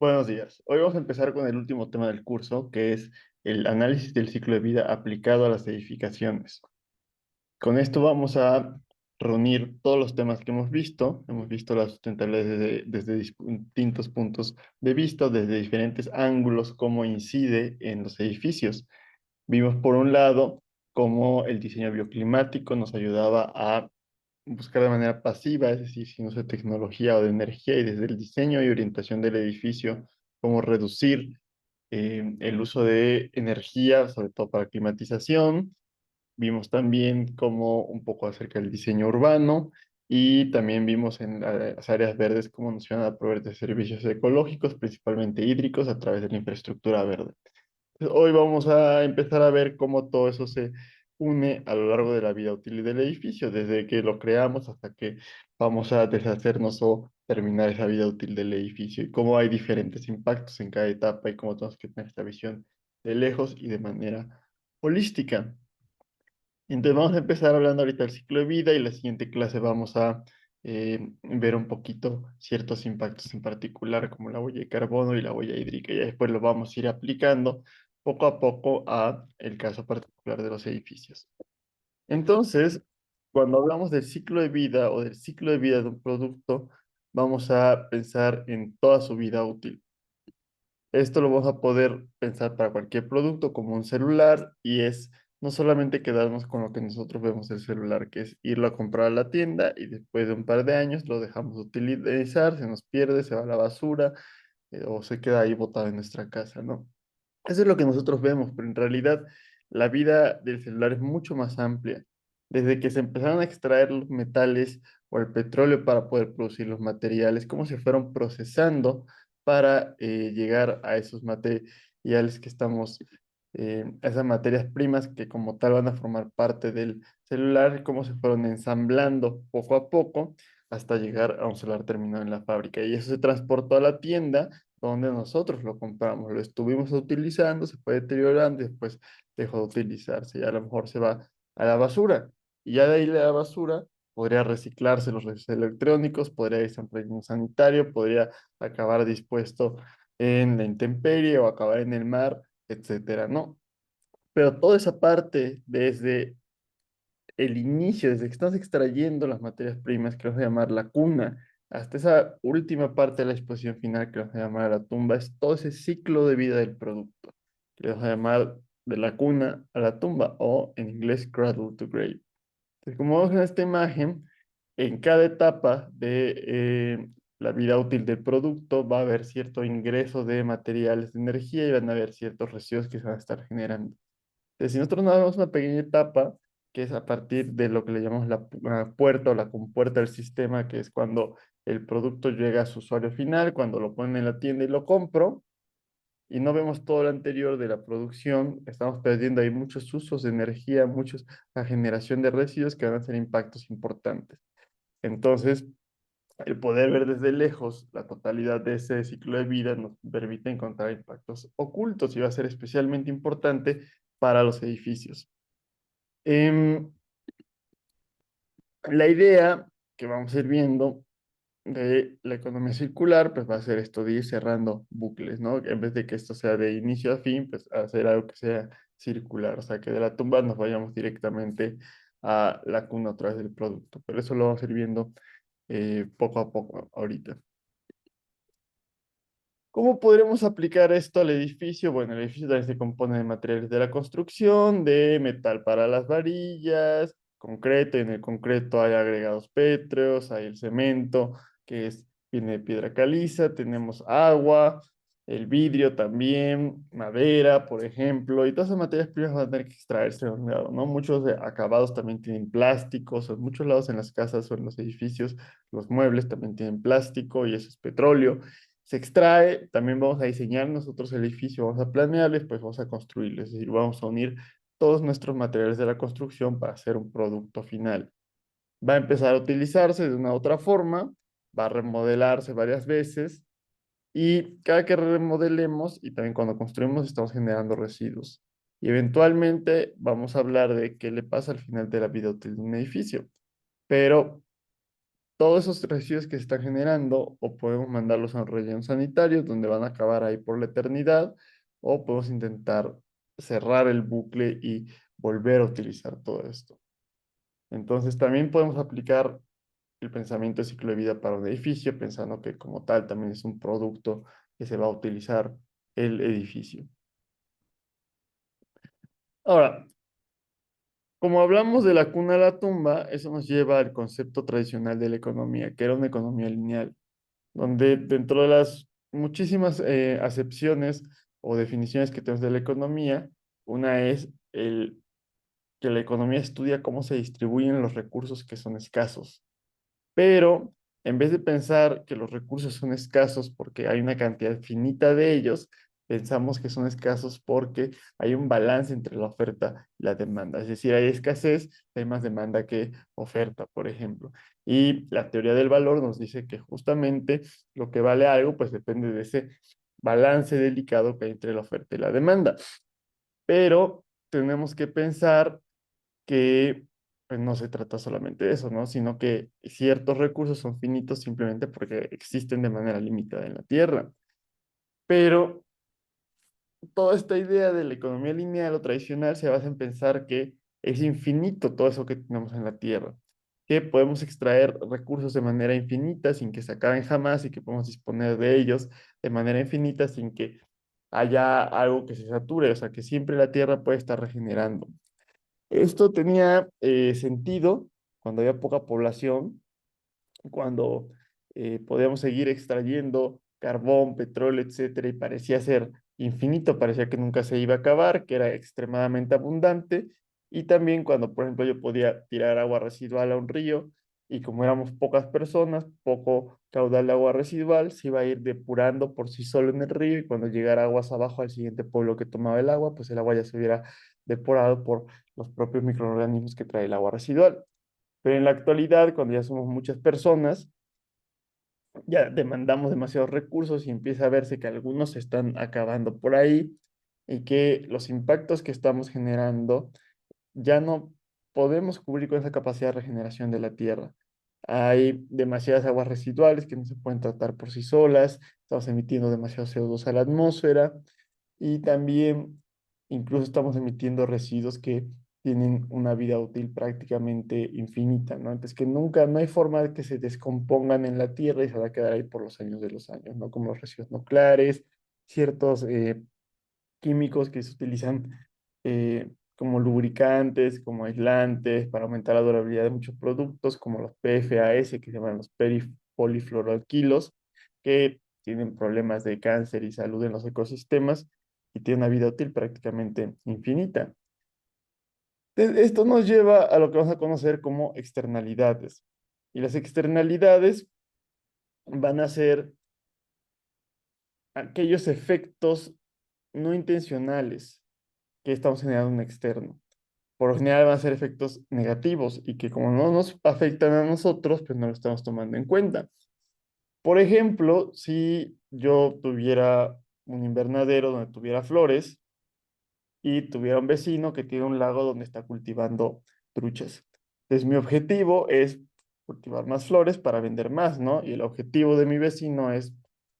Buenos días. Hoy vamos a empezar con el último tema del curso, que es el análisis del ciclo de vida aplicado a las edificaciones. Con esto vamos a reunir todos los temas que hemos visto. Hemos visto la sustentabilidad desde distintos puntos de vista, desde diferentes ángulos, cómo incide en los edificios. Vimos por un lado cómo el diseño bioclimático nos ayudaba a buscar de manera pasiva, es decir, sin uso de tecnología o de energía, y desde el diseño y orientación del edificio, cómo reducir el uso de energía, sobre todo para climatización. Vimos también cómo un poco acerca del diseño urbano y también vimos en las áreas verdes cómo nos van a proveer de servicios ecológicos, principalmente hídricos, a través de la infraestructura verde. Hoy vamos a empezar a ver cómo todo eso se une a lo largo de la vida útil del edificio, desde que lo creamos hasta que vamos a deshacernos o terminar esa vida útil del edificio, y cómo hay diferentes impactos en cada etapa y cómo tenemos que tener esta visión de lejos y de manera holística. Entonces vamos a empezar hablando ahorita del ciclo de vida, y la siguiente clase vamos a ver un poquito ciertos impactos en particular, como la huella de carbono y la huella hídrica. Y después lo vamos a ir aplicando poco a poco a el caso particular de los edificios. Entonces, cuando hablamos del ciclo de vida o del ciclo de vida de un producto, vamos a pensar en toda su vida útil. Esto lo vamos a poder pensar para cualquier producto como un celular, y es no solamente quedarnos con lo que nosotros vemos del celular, que es irlo a comprar a la tienda y después de un par de años lo dejamos de utilizar, se nos pierde, se va a la basura, o se queda ahí botado en nuestra casa, ¿no? Eso es lo que nosotros vemos, pero en realidad la vida del celular es mucho más amplia. Desde que se empezaron a extraer los metales o el petróleo para poder producir los materiales, cómo se fueron procesando para llegar a esos materiales que estamos, esas materias primas que como tal van a formar parte del celular, cómo se fueron ensamblando poco a poco hasta llegar a un celular terminado en la fábrica. Y eso se transportó a la tienda donde nosotros lo compramos, lo estuvimos utilizando, se fue deteriorando y después dejó de utilizarse, y a lo mejor se va a la basura. Y ya de ahí de la basura podría reciclarse los residuos electrónicos, podría irse a un relleno sanitario, podría acabar dispuesto en la intemperie o acabar en el mar, etcétera, ¿no? Pero toda esa parte, desde el inicio, desde que estamos extrayendo las materias primas, que vamos a llamar la cuna, hasta esa última parte de la exposición final, que vamos a llamar la tumba, es todo ese ciclo de vida del producto, que le vamos a llamar de la cuna a la tumba, o en inglés cradle to grave. Entonces, como vemos en esta imagen, en cada etapa de la vida útil del producto va a haber cierto ingreso de materiales de energía y van a haber ciertos residuos que se van a estar generando. Si nosotros nos damos una pequeña etapa, que es a partir de lo que le llamamos la puerta o la compuerta del sistema, que es cuando el producto llega a su usuario final, cuando lo ponen en la tienda y lo compro, y no vemos todo lo anterior de la producción, estamos perdiendo ahí muchos usos de energía, la generación de residuos que van a ser impactos importantes. Entonces, el poder ver desde lejos la totalidad de ese ciclo de vida nos permite encontrar impactos ocultos, y va a ser especialmente importante para los edificios. Em, la idea que vamos a ir viendo de la economía circular, pues va a ser esto de ir cerrando bucles, ¿no? En vez de que esto sea de inicio a fin, pues hacer algo que sea circular, o sea, que de la tumba nos vayamos directamente a la cuna a través del producto. Pero eso lo vamos a ir viendo poco a poco ahorita. ¿Cómo podremos aplicar esto al edificio? Bueno, el edificio también se compone de materiales de la construcción, de metal para las varillas, concreto, y en el concreto hay agregados pétreos, hay el cemento, viene de piedra caliza, tenemos agua, el vidrio también, madera, por ejemplo, y todas esas materias primas van a tener que extraerse de un lado, ¿no? Muchos acabados también tienen plásticos, en muchos lados en las casas o en los edificios, los muebles también tienen plástico y eso es petróleo. Se extrae, también vamos a diseñar nosotros el edificio, vamos a planearlo y después vamos a construirlo, es decir, vamos a unir todos nuestros materiales de la construcción para hacer un producto final. Va a empezar a utilizarse de una u otra forma, va a remodelarse varias veces, y cada que remodelemos y también cuando construimos estamos generando residuos. Y eventualmente vamos a hablar de qué le pasa al final de la vida útil de un edificio. Pero todos esos residuos que se están generando, o podemos mandarlos a un relleno sanitario donde van a acabar ahí por la eternidad, o podemos intentar cerrar el bucle y volver a utilizar todo esto. Entonces también podemos aplicar el pensamiento de ciclo de vida para un edificio, pensando que como tal también es un producto que se va a utilizar el edificio. Ahora, como hablamos de la cuna a la tumba, eso nos lleva al concepto tradicional de la economía, que era una economía lineal, donde dentro de las muchísimas acepciones o definiciones que tenemos de la economía, una es que la economía estudia cómo se distribuyen los recursos que son escasos. Pero en vez de pensar que los recursos son escasos porque hay una cantidad finita de ellos, pensamos que son escasos porque hay un balance entre la oferta y la demanda. Es decir, hay escasez, hay más demanda que oferta, por ejemplo. Y la teoría del valor nos dice que justamente lo que vale algo, pues depende de ese balance delicado que hay entre la oferta y la demanda. Pero tenemos que pensar que pues, no se trata solamente de eso, ¿no? Sino que ciertos recursos son finitos simplemente porque existen de manera limitada en la Tierra. Pero toda esta idea de la economía lineal o tradicional se basa en pensar que es infinito todo eso que tenemos en la Tierra, que podemos extraer recursos de manera infinita sin que se acaben jamás y que podemos disponer de ellos de manera infinita sin que haya algo que se sature, o sea, que siempre la Tierra puede estar regenerando. Esto tenía sentido cuando había poca población, cuando podíamos seguir extrayendo carbón, petróleo, etcétera, y parecía ser infinito, parecía que nunca se iba a acabar, que era extremadamente abundante, y también cuando, por ejemplo, yo podía tirar agua residual a un río, y como éramos pocas personas, poco caudal de agua residual, se iba a ir depurando por sí solo en el río, y cuando llegara aguas abajo al siguiente pueblo que tomaba el agua, pues el agua ya se hubiera depurado por los propios microorganismos que trae el agua residual. Pero en la actualidad, cuando ya somos muchas personas, ya demandamos demasiados recursos y empieza a verse que algunos se están acabando por ahí y que los impactos que estamos generando ya no podemos cubrir con esa capacidad de regeneración de la tierra. Hay demasiadas aguas residuales que no se pueden tratar por sí solas, estamos emitiendo demasiado CO2 a la atmósfera y también incluso estamos emitiendo residuos que tienen una vida útil prácticamente infinita, ¿no? Entonces que nunca, no hay forma de que se descompongan en la tierra y se va a quedar ahí por los años de los años, ¿no? Como los residuos nucleares, ciertos químicos que se utilizan como lubricantes, como aislantes, para aumentar la durabilidad de muchos productos, como los PFAS, que se llaman los polifluoroalquilos, que tienen problemas de cáncer y salud en los ecosistemas y tienen una vida útil prácticamente infinita. Esto nos lleva a lo que vamos a conocer como externalidades. Y las externalidades van a ser aquellos efectos no intencionales que estamos generando en externo. Por lo general van a ser efectos negativos y que como no nos afectan a nosotros, pues no lo estamos tomando en cuenta. Por ejemplo, si yo tuviera un invernadero donde tuviera flores y tuviera un vecino que tiene un lago donde está cultivando truchas. Entonces mi objetivo es cultivar más flores para vender más, ¿no? Y el objetivo de mi vecino es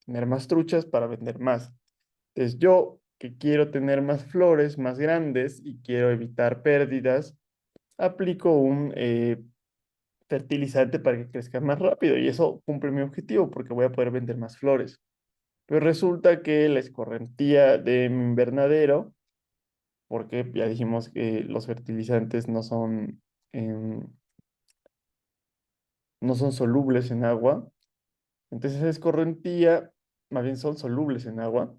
tener más truchas para vender más. Entonces yo que quiero tener más flores más grandes y quiero evitar pérdidas, aplico un fertilizante para que crezca más rápido y eso cumple mi objetivo porque voy a poder vender más flores. Pero resulta que la escorrentía de mi invernadero, porque ya dijimos que los fertilizantes em, no son solubles en agua, entonces esa escorrentía, más bien son solubles en agua,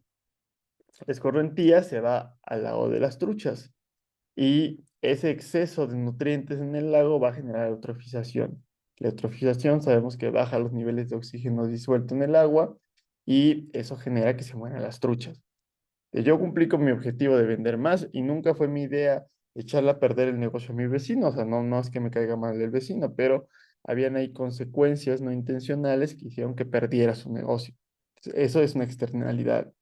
la escorrentía se va al lago de las truchas. Y ese exceso de nutrientes en el lago va a generar eutrofización. La eutrofización sabemos que baja los niveles de oxígeno disuelto en el agua y eso genera que se mueran las truchas. Yo cumplí con mi objetivo de vender más y nunca fue mi idea echarle a perder el negocio a mi vecino. O sea, no, no es que me caiga mal el vecino, pero habían ahí consecuencias no intencionales que hicieron que perdiera su negocio. Eso es una externalidad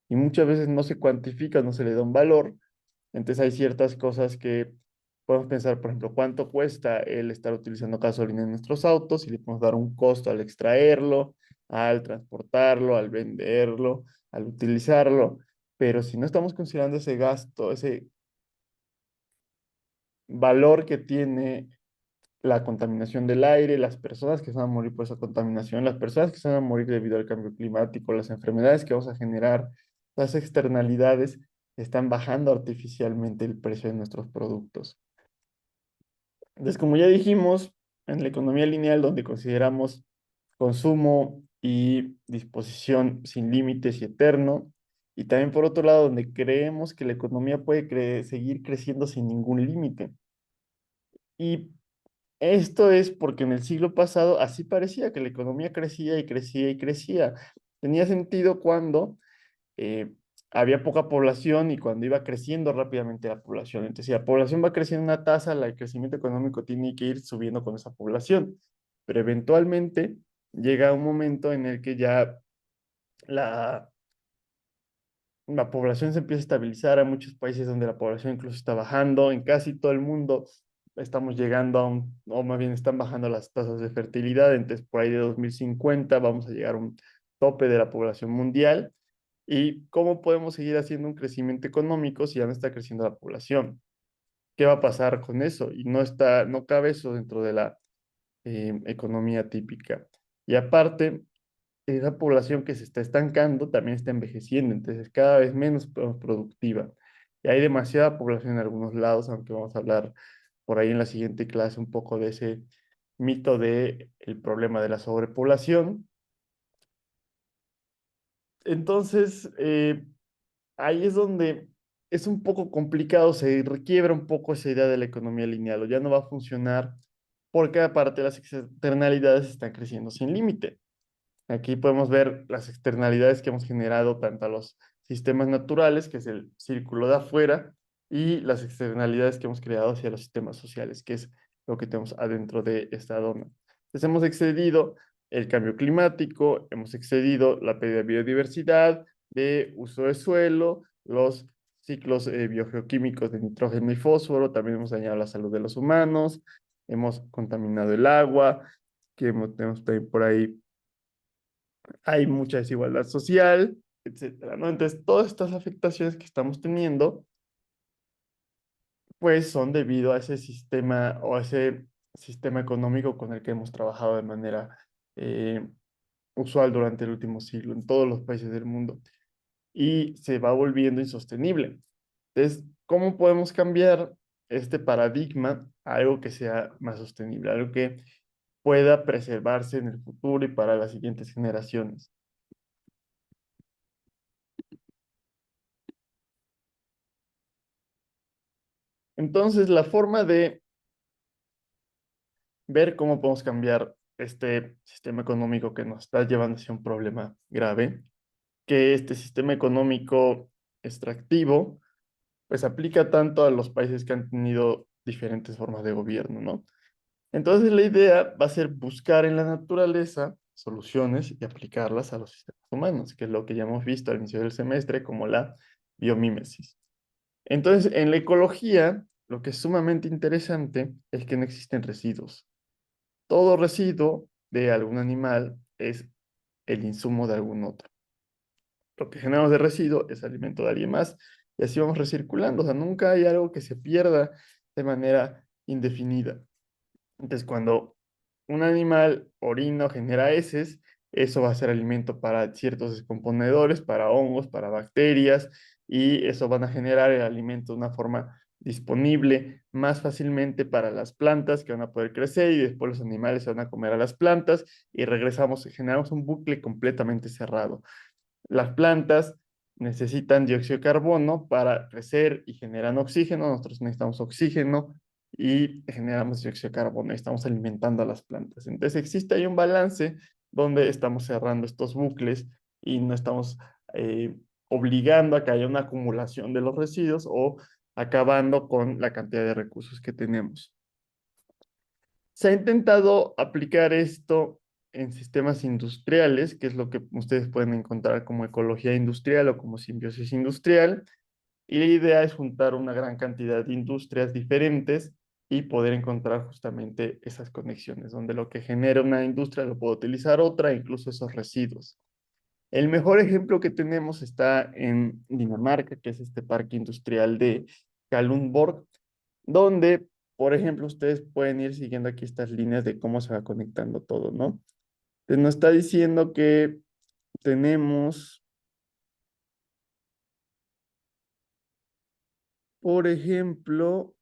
y muchas veces no se cuantifica, no se le da un valor, entonces hay ciertas cosas que Podemos pensar, por ejemplo, cuánto cuesta el estar utilizando gasolina en nuestros autos y le podemos dar un costo al extraerlo, al transportarlo, al venderlo, al utilizarlo. Pero si no estamos considerando ese gasto, ese valor que tiene la contaminación del aire, las personas que se van a morir por esa contaminación, las personas que se van a morir debido al cambio climático, las enfermedades que vamos a generar, las externalidades, están bajando artificialmente el precio de nuestros productos. Entonces, como ya dijimos, en la economía lineal, donde consideramos consumo y disposición sin límites y eterno, y también por otro lado, donde creemos que la economía puede seguir creciendo sin ningún límite. Y esto es porque en el siglo pasado así parecía que la economía crecía y crecía y crecía. Tenía sentido cuando eh, había poca población y cuando iba creciendo rápidamente la población. Entonces, si la población va creciendo en una tasa, el crecimiento económico tiene que ir subiendo con esa población. Pero eventualmente llega un momento en el que ya la, la población se empieza a estabilizar. Hay muchos países donde la población incluso está bajando. En casi todo el mundo estamos llegando a o más bien están bajando las tasas de fertilidad. Entonces, por ahí de 2050 vamos a llegar a un tope de la población mundial. ¿Y cómo podemos seguir haciendo un crecimiento económico si ya no está creciendo la población? ¿Qué va a pasar con eso? Y no cabe eso dentro de la economía típica. Y aparte, esa población que se está estancando también está envejeciendo, entonces es cada vez menos productiva. Y hay demasiada población en algunos lados, aunque vamos a hablar por ahí en la siguiente clase un poco de ese mito de el problema de la sobrepoblación. Entonces, ahí es donde es un poco complicado, se requiebra un poco esa idea de la economía lineal, o ya no va a funcionar porque aparte las externalidades están creciendo sin límite. Aquí podemos ver las externalidades que hemos generado tanto a los sistemas naturales, que es el círculo de afuera, y las externalidades que hemos creado hacia los sistemas sociales, que es lo que tenemos adentro de esta dona. Entonces hemos excedido el cambio climático, hemos excedido la pérdida de biodiversidad, de uso de suelo, los ciclos biogeoquímicos de nitrógeno y fósforo, también hemos dañado la salud de los humanos, hemos contaminado el agua, tenemos también por ahí hay mucha desigualdad social, etcétera, ¿no? Entonces, todas estas afectaciones que estamos teniendo, pues son debido a ese sistema o a ese sistema económico con el que hemos trabajado de manera eh, usual durante el último siglo en todos los países del mundo y se va volviendo insostenible. Entonces, ¿cómo podemos cambiar este paradigma a algo que sea más sostenible, algo que pueda preservarse en el futuro y para las siguientes generaciones? Entonces, la forma de ver cómo podemos cambiar este sistema económico que nos está llevando hacia un problema grave, que este sistema económico extractivo, pues aplica tanto a los países que han tenido diferentes formas de gobierno, ¿no? Entonces la idea va a ser buscar en la naturaleza soluciones y aplicarlas a los sistemas humanos, que es lo que ya hemos visto al inicio del semestre como la biomímesis. Entonces, en la ecología, lo que es sumamente interesante es que no existen residuos. Todo residuo de algún animal es el insumo de algún otro. Lo que generamos de residuo es alimento de alguien más y así vamos recirculando. O sea, nunca hay algo que se pierda de manera indefinida. Entonces, cuando un animal orina o genera heces, eso va a ser alimento para ciertos descomponedores, para hongos, para bacterias, y eso van a generar el alimento de una forma disponible más fácilmente para las plantas que van a poder crecer y después los animales se van a comer a las plantas y regresamos, generamos un bucle completamente cerrado. Las plantas necesitan dióxido de carbono para crecer y generan oxígeno. Nosotros necesitamos oxígeno y generamos dióxido de carbono y estamos alimentando a las plantas. Entonces existe ahí un balance donde estamos cerrando estos bucles y no estamos obligando a que haya una acumulación de los residuos o acabando con la cantidad de recursos que tenemos. Se ha intentado aplicar esto en sistemas industriales, que es lo que ustedes pueden encontrar como ecología industrial o como simbiosis industrial, Y la idea es juntar una gran cantidad de industrias diferentes y poder encontrar justamente esas conexiones, donde lo que genera una industria lo puede utilizar otra, incluso esos residuos. El mejor ejemplo que tenemos está en Dinamarca, que es este parque industrial de Kalundborg, donde, por ejemplo, ustedes pueden ir siguiendo aquí estas líneas de cómo se va conectando todo, ¿no? Entonces nos está diciendo que tenemos, por ejemplo,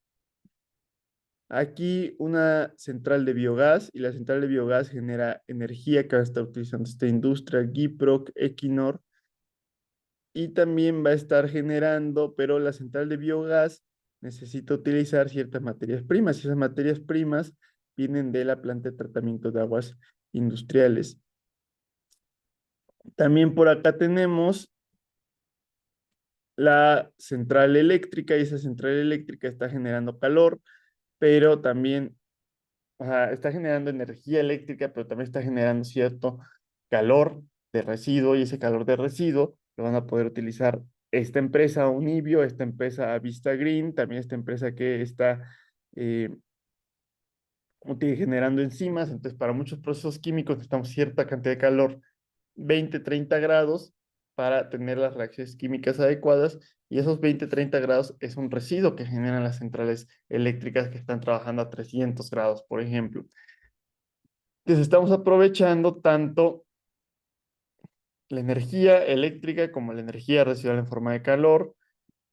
aquí una central de biogás y la central de biogás genera energía que va a estar utilizando esta industria, Gyproc, Equinor, y también va a estar generando, pero la central de biogás necesita utilizar ciertas materias primas y esas materias primas vienen de la planta de tratamiento de aguas industriales. También por acá tenemos la central eléctrica y esa central eléctrica está generando calor, pero también está generando energía eléctrica, pero también está generando cierto calor de residuo y ese calor de residuo lo van a poder utilizar esta empresa Unibio, esta empresa Vista Green, también esta empresa que está eh, generando enzimas. Entonces, para muchos procesos químicos necesitamos cierta cantidad de calor, 20, 30 grados, para tener las reacciones químicas adecuadas. Y esos 20, 30 grados es un residuo que generan las centrales eléctricas que están trabajando a 300 grados, por ejemplo. Entonces estamos aprovechando tanto la energía eléctrica como la energía residual en forma de calor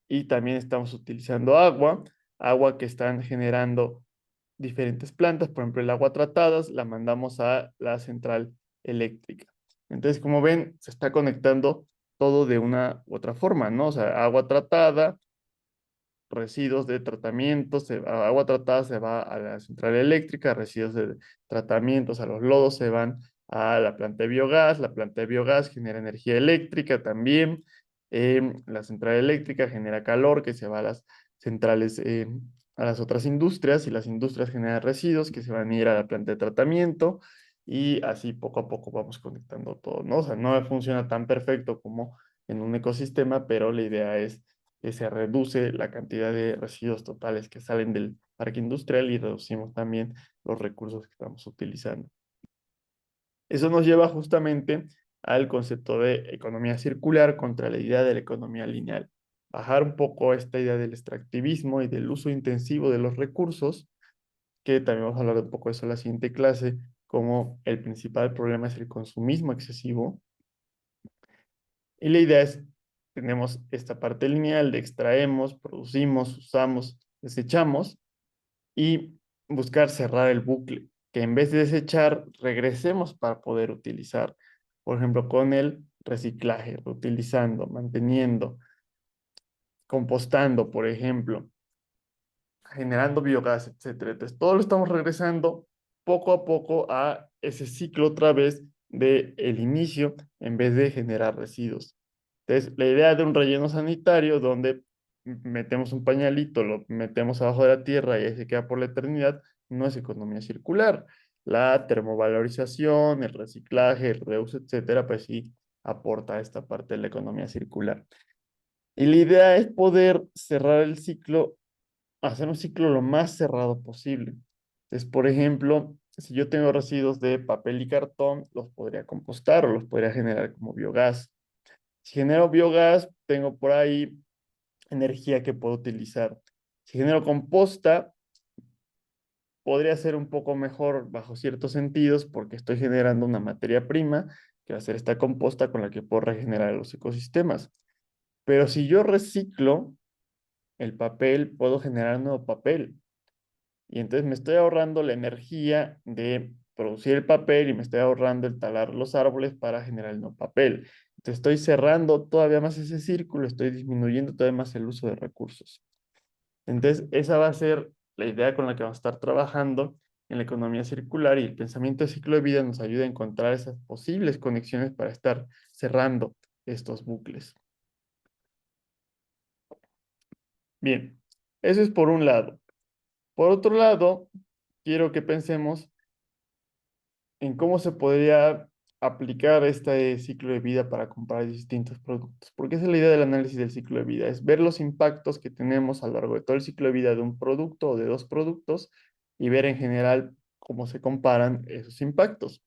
y también estamos utilizando agua, agua que están generando diferentes plantas, por ejemplo el agua tratadas, la mandamos a la central eléctrica. Entonces, como ven, se está conectando todo de una u otra forma, ¿no? O sea, agua tratada, residuos de tratamiento, agua tratada se va a la central eléctrica, residuos de tratamientos a los lodos se van a la planta de biogás genera energía eléctrica también, la central eléctrica genera calor que se va a las centrales, a las otras industrias y las industrias generan residuos que se van a ir a la planta de tratamiento y así poco a poco vamos conectando todo, ¿no? O sea, no funciona tan perfecto como en un ecosistema, pero la idea es que se reduce la cantidad de residuos totales que salen del parque industrial y reducimos también los recursos que estamos utilizando. Eso nos lleva justamente al concepto de economía circular contra la idea de la economía lineal. Bajar un poco esta idea del extractivismo y del uso intensivo de los recursos, que también vamos a hablar un poco de eso en la siguiente clase, como el principal problema es el consumismo excesivo. Y la idea es, tenemos esta parte lineal de extraemos, producimos, usamos, desechamos y buscar cerrar el bucle, que en vez de desechar, regresemos para poder utilizar. Por ejemplo, con el reciclaje, reutilizando, manteniendo, compostando, por ejemplo, generando biogás, etcétera. Entonces, todo lo estamos regresando poco a poco a ese ciclo otra vez de el inicio en vez de generar residuos. Entonces, la idea de un relleno sanitario donde metemos un pañalito, lo metemos abajo de la tierra y ahí se queda por la eternidad, no es economía circular. La termovalorización, el reciclaje, el reuso, etcétera, pues sí aporta a esta parte de la economía circular. Y la idea es poder cerrar el ciclo, hacer un ciclo lo más cerrado posible. Entonces, por ejemplo, si yo tengo residuos de papel y cartón, los podría compostar o los podría generar como biogás. Si genero biogás, tengo por ahí energía que puedo utilizar. Si genero composta, podría ser un poco mejor bajo ciertos sentidos porque estoy generando una materia prima que va a ser esta composta con la que puedo regenerar los ecosistemas. Pero si yo reciclo el papel, puedo generar nuevo papel. Y entonces me estoy ahorrando la energía de producir el papel y me estoy ahorrando el talar los árboles para generar el nuevo papel. Entonces estoy cerrando todavía más ese círculo, estoy disminuyendo todavía más el uso de recursos. Entonces esa va a ser la idea con la que vamos a estar trabajando en la economía circular y el pensamiento de ciclo de vida nos ayuda a encontrar esas posibles conexiones para estar cerrando estos bucles. Bien, eso es por un lado. Por otro lado, quiero que pensemos en cómo se podría aplicar este ciclo de vida para comparar distintos productos. Porque esa es la idea del análisis del ciclo de vida, es ver los impactos que tenemos a lo largo de todo el ciclo de vida de un producto o de dos productos y ver en general cómo se comparan esos impactos.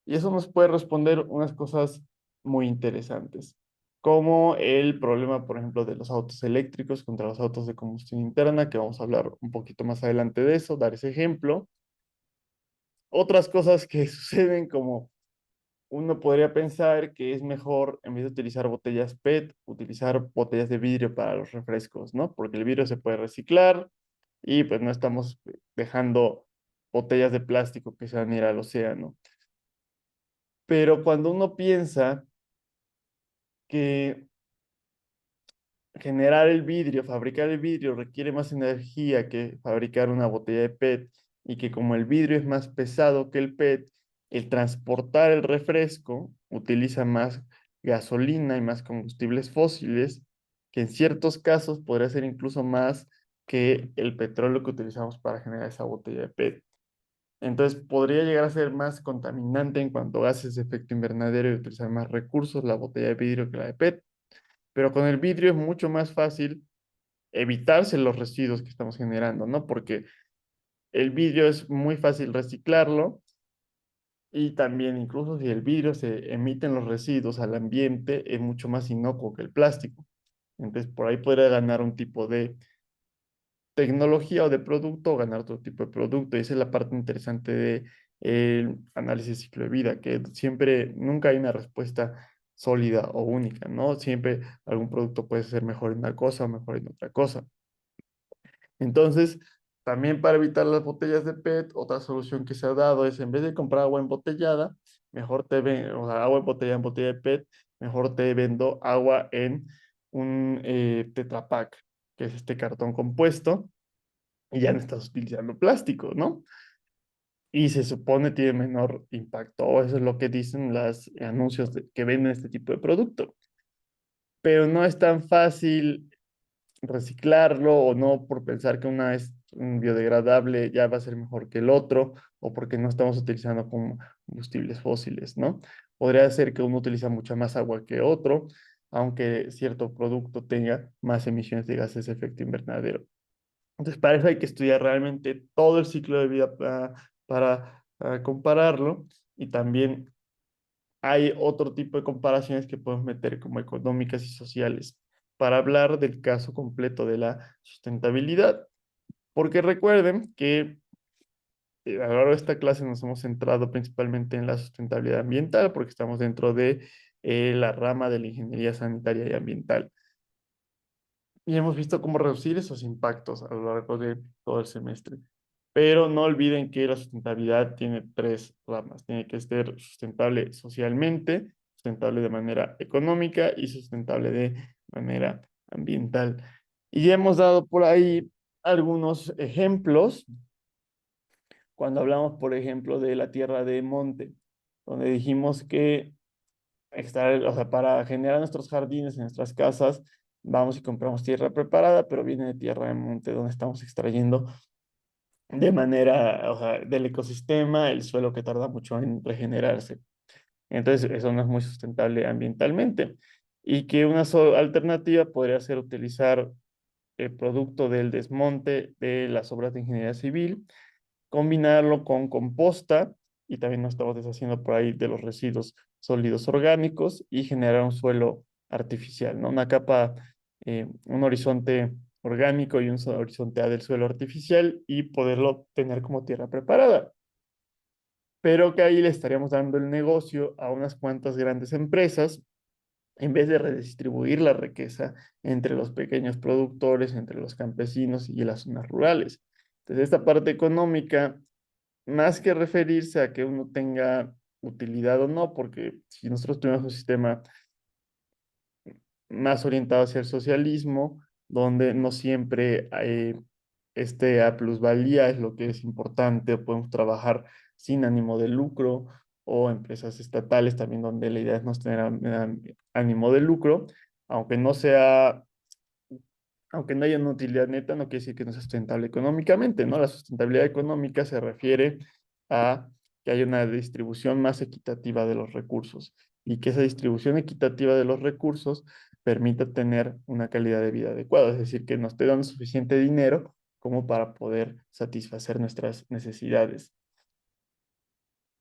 Y eso nos puede responder unas cosas muy interesantes, como el problema, por ejemplo, de los autos eléctricos contra los autos de combustión interna, que vamos a hablar un poquito más adelante de eso, dar ese ejemplo. Otras cosas que suceden como uno podría pensar que es mejor, en vez de utilizar botellas PET, utilizar botellas de vidrio para los refrescos, ¿no? Porque el vidrio se puede reciclar y pues no estamos dejando botellas de plástico que se van a ir al océano. Pero cuando uno piensa que generar el vidrio, fabricar el vidrio requiere más energía que fabricar una botella de PET y que como el vidrio es más pesado que el PET, el transportar el refresco utiliza más gasolina y más combustibles fósiles, que en ciertos casos podría ser incluso más que el petróleo que utilizamos para generar esa botella de PET. Entonces podría llegar a ser más contaminante en cuanto a gases de efecto invernadero y utilizar más recursos la botella de vidrio que la de PET, pero con el vidrio es mucho más fácil evitarse los residuos que estamos generando, ¿no? Porque el vidrio es muy fácil reciclarlo y también incluso si el vidrio se emiten los residuos al ambiente, es mucho más inocuo que el plástico. Entonces, por ahí podría ganar un tipo de tecnología o de producto o ganar otro tipo de producto. Y esa es la parte interesante de el análisis de ciclo de vida, que siempre, nunca hay una respuesta sólida o única, ¿no? Siempre algún producto puede ser mejor en una cosa o mejor en otra cosa. Entonces, también para evitar las botellas de PET, otra solución que se ha dado es en vez de comprar agua embotellada, mejor te ven, o sea, agua embotellada en botella de PET, mejor te vendo agua en un Tetra Pak, que es este cartón compuesto, y ya no estás utilizando plástico, ¿no? Y se supone tiene menor impacto, o eso es lo que dicen los anuncios que venden este tipo de producto. Pero no es tan fácil reciclarlo o no por pensar que una es biodegradable ya va a ser mejor que el otro o porque no estamos utilizando como combustibles fósiles, ¿no? Podría ser que uno utiliza mucha más agua que otro, aunque cierto producto tenga más emisiones de gases de efecto invernadero. Entonces, para eso hay que estudiar realmente todo el ciclo de vida para compararlo y también hay otro tipo de comparaciones que podemos meter como económicas y sociales para hablar del caso completo de la sustentabilidad. Porque recuerden que a lo largo de esta clase nos hemos centrado principalmente en la sustentabilidad ambiental porque estamos dentro de la rama de la ingeniería sanitaria y ambiental. Y hemos visto cómo reducir esos impactos a lo largo de todo el semestre. Pero no olviden que la sustentabilidad tiene tres ramas. Tiene que ser sustentable socialmente, sustentable de manera económica y sustentable de manera ambiental. Y ya hemos dado por ahí algunos ejemplos cuando hablamos, por ejemplo, de la tierra de monte, donde dijimos que o sea, para generar nuestros jardines en nuestras casas, vamos y compramos tierra preparada, pero viene de tierra de monte, donde estamos extrayendo de manera, o sea, del ecosistema, el suelo que tarda mucho en regenerarse. Entonces, eso no es muy sustentable ambientalmente. Y que una alternativa podría ser utilizar el producto del desmonte de las obras de ingeniería civil, combinarlo con composta, y también nos estamos deshaciendo por ahí de los residuos sólidos orgánicos y generar un suelo artificial, ¿no? Una capa, un horizonte orgánico y un horizonte A del suelo artificial y poderlo tener como tierra preparada. Pero que ahí le estaríamos dando el negocio a unas cuantas grandes empresas en vez de redistribuir la riqueza entre los pequeños productores, entre los campesinos y las zonas rurales. Entonces, esta parte económica más que referirse a que uno tenga utilidad o no, porque si nosotros tuviéramos un sistema más orientado hacia el socialismo, donde no siempre a plusvalía es lo que es importante, podemos trabajar sin ánimo de lucro, o empresas estatales también donde la idea es no tener ánimo de lucro, aunque no sea, aunque no haya una utilidad neta, no quiere decir que no sea sustentable económicamente, ¿no? La sustentabilidad económica se refiere a que haya una distribución más equitativa de los recursos y que esa distribución equitativa de los recursos permita tener una calidad de vida adecuada, es decir, que nos esté dando suficiente dinero como para poder satisfacer nuestras necesidades.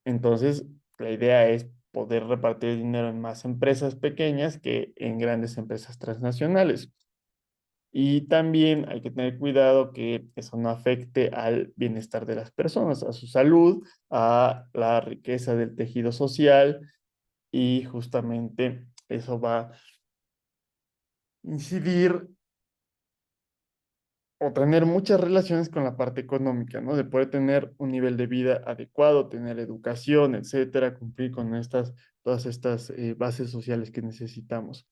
Entonces, la idea es poder repartir dinero en más empresas pequeñas que en grandes empresas transnacionales. Y también hay que tener cuidado que eso no afecte al bienestar de las personas, a su salud, a la riqueza del tejido social y justamente eso va a incidir o tener muchas relaciones con la parte económica, ¿no? De poder tener un nivel de vida adecuado, tener educación, etcétera, cumplir con todas estas bases sociales que necesitamos.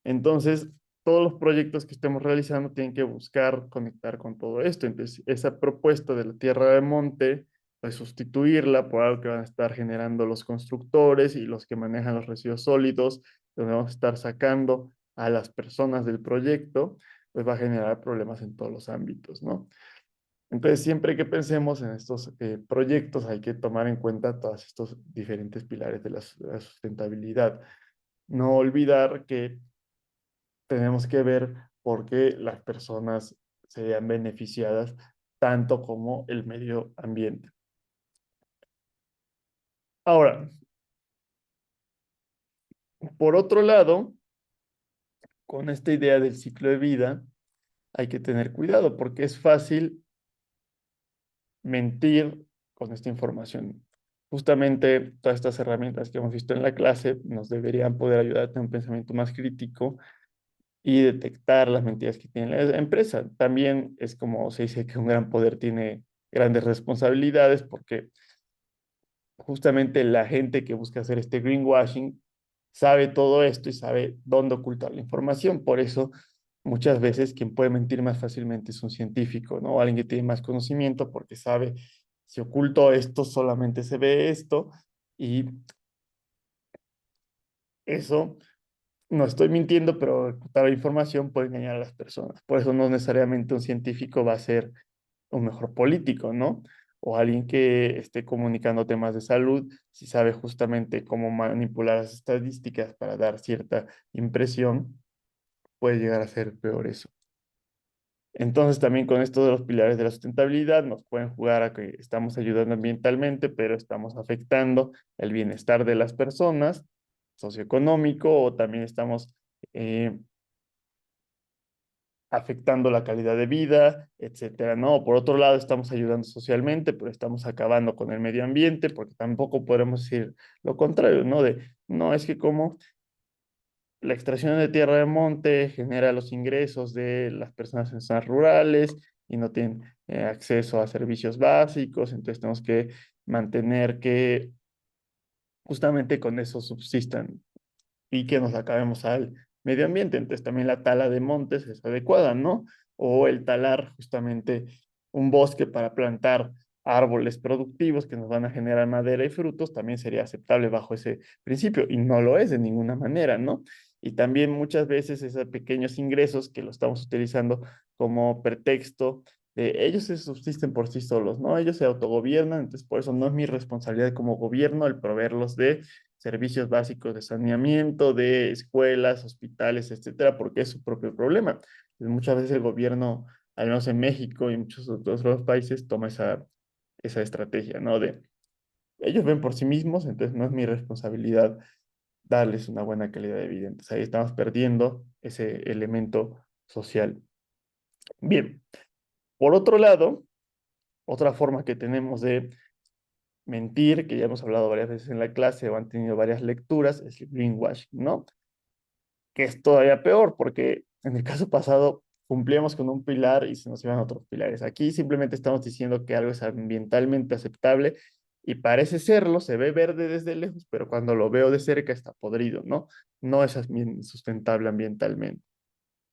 Entonces, todos los proyectos que estemos realizando tienen que buscar conectar con todo esto. Entonces, esa propuesta de la tierra de monte, pues sustituirla por algo que van a estar generando los constructores y los que manejan los residuos sólidos, donde vamos a estar sacando a las personas del proyecto, pues va a generar problemas en todos los ámbitos, ¿no? Entonces, siempre que pensemos en estos proyectos, hay que tomar en cuenta todos estos diferentes pilares de la sustentabilidad. No olvidar que tenemos que ver por qué las personas serían beneficiadas tanto como el medio ambiente. Ahora, por otro lado, con esta idea del ciclo de vida, hay que tener cuidado porque es fácil mentir con esta información. Justamente todas estas herramientas que hemos visto en la clase nos deberían poder ayudar a tener un pensamiento más crítico y detectar las mentiras que tiene la empresa. También es como se dice que un gran poder tiene grandes responsabilidades porque justamente la gente que busca hacer este greenwashing sabe todo esto y sabe dónde ocultar la información. Por eso, muchas veces quien puede mentir más fácilmente es un científico, ¿no? O alguien que tiene más conocimiento porque sabe si oculto esto, solamente se ve esto y eso no estoy mintiendo, pero ocultar la información puede engañar a las personas. Por eso no necesariamente un científico va a ser un mejor político, ¿no? O alguien que esté comunicando temas de salud, si sabe justamente cómo manipular las estadísticas para dar cierta impresión, puede llegar a ser peor eso. Entonces, también con esto de los pilares de la sustentabilidad, nos pueden jugar a que estamos ayudando ambientalmente, pero estamos afectando el bienestar de las personas, socioeconómico, o también estamos eh, afectando la calidad de vida, etcétera, ¿no? Por otro lado, estamos ayudando socialmente, pero estamos acabando con el medio ambiente, porque tampoco podemos decir lo contrario, ¿no? No, es que como la extracción de tierra de monte genera los ingresos de las personas en zonas rurales y no tienen acceso a servicios básicos, entonces tenemos que mantener que justamente con eso subsistan y que nos acabemos al medio ambiente. Entonces también la tala de montes es adecuada, ¿no? O el talar justamente un bosque para plantar árboles productivos que nos van a generar madera y frutos también sería aceptable bajo ese principio y no lo es de ninguna manera, ¿no? Y también muchas veces esos pequeños ingresos que lo estamos utilizando como pretexto, ellos se subsisten por sí solos, ¿no? Ellos se autogobiernan, entonces por eso no es mi responsabilidad como gobierno el proveerlos de servicios básicos de saneamiento, de escuelas, hospitales, etcétera, porque es su propio problema. Entonces, muchas veces el gobierno, al menos en México y en muchos otros países, toma esa estrategia, ¿no? De ellos ven por sí mismos, entonces no es mi responsabilidad darles una buena calidad de vida. Entonces ahí estamos perdiendo ese elemento social. Bien, por otro lado, otra forma que tenemos de mentir, que ya hemos hablado varias veces en la clase o han tenido varias lecturas, es el greenwashing, ¿no? Que es todavía peor, porque en el caso pasado cumplíamos con un pilar y se nos iban otros pilares. Aquí simplemente estamos diciendo que algo es ambientalmente aceptable y parece serlo, se ve verde desde lejos, pero cuando lo veo de cerca está podrido, ¿no? No es sustentable ambientalmente.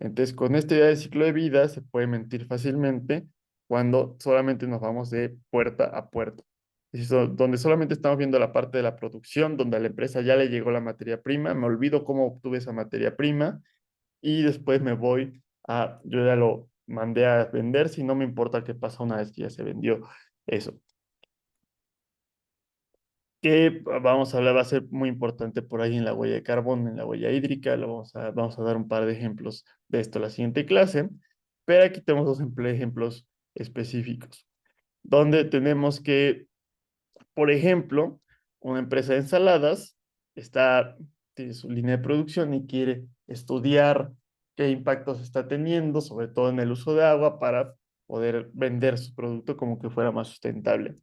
Entonces, con esta idea de ciclo de vida se puede mentir fácilmente cuando solamente nos vamos de puerta a puerta. Donde solamente estamos viendo la parte de la producción, donde a la empresa ya le llegó la materia prima, me olvido cómo obtuve esa materia prima y después me voy yo ya lo mandé a vender, si no me importa qué pasa una vez que ya se vendió eso. que vamos a hablar, va a ser muy importante por ahí en la huella de carbono, en la huella hídrica. Vamos a dar un par de ejemplos de esto en la siguiente clase, pero aquí tenemos dos ejemplos específicos, donde tenemos que, por ejemplo, una empresa de ensaladas tiene su línea de producción y quiere estudiar qué impactos está teniendo, sobre todo en el uso de agua, para poder vender su producto como que fuera más sustentable.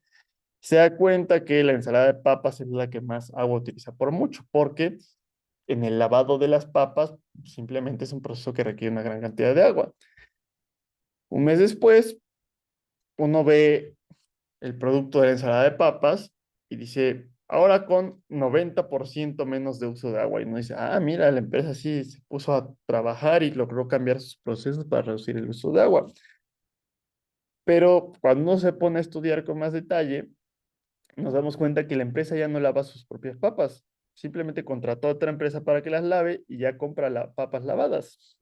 Se da cuenta que la ensalada de papas es la que más agua utiliza por mucho, porque en el lavado de las papas simplemente es un proceso que requiere una gran cantidad de agua. Un mes después, uno ve el producto de la ensalada de papas y dice, ahora con 90% menos de uso de agua. Y uno dice, ah, mira, la empresa sí se puso a trabajar y logró cambiar sus procesos para reducir el uso de agua. Pero cuando uno se pone a estudiar con más detalle, nos damos cuenta que la empresa ya no lava sus propias papas. Simplemente contrató a otra empresa para que las lave y ya compra las papas lavadas.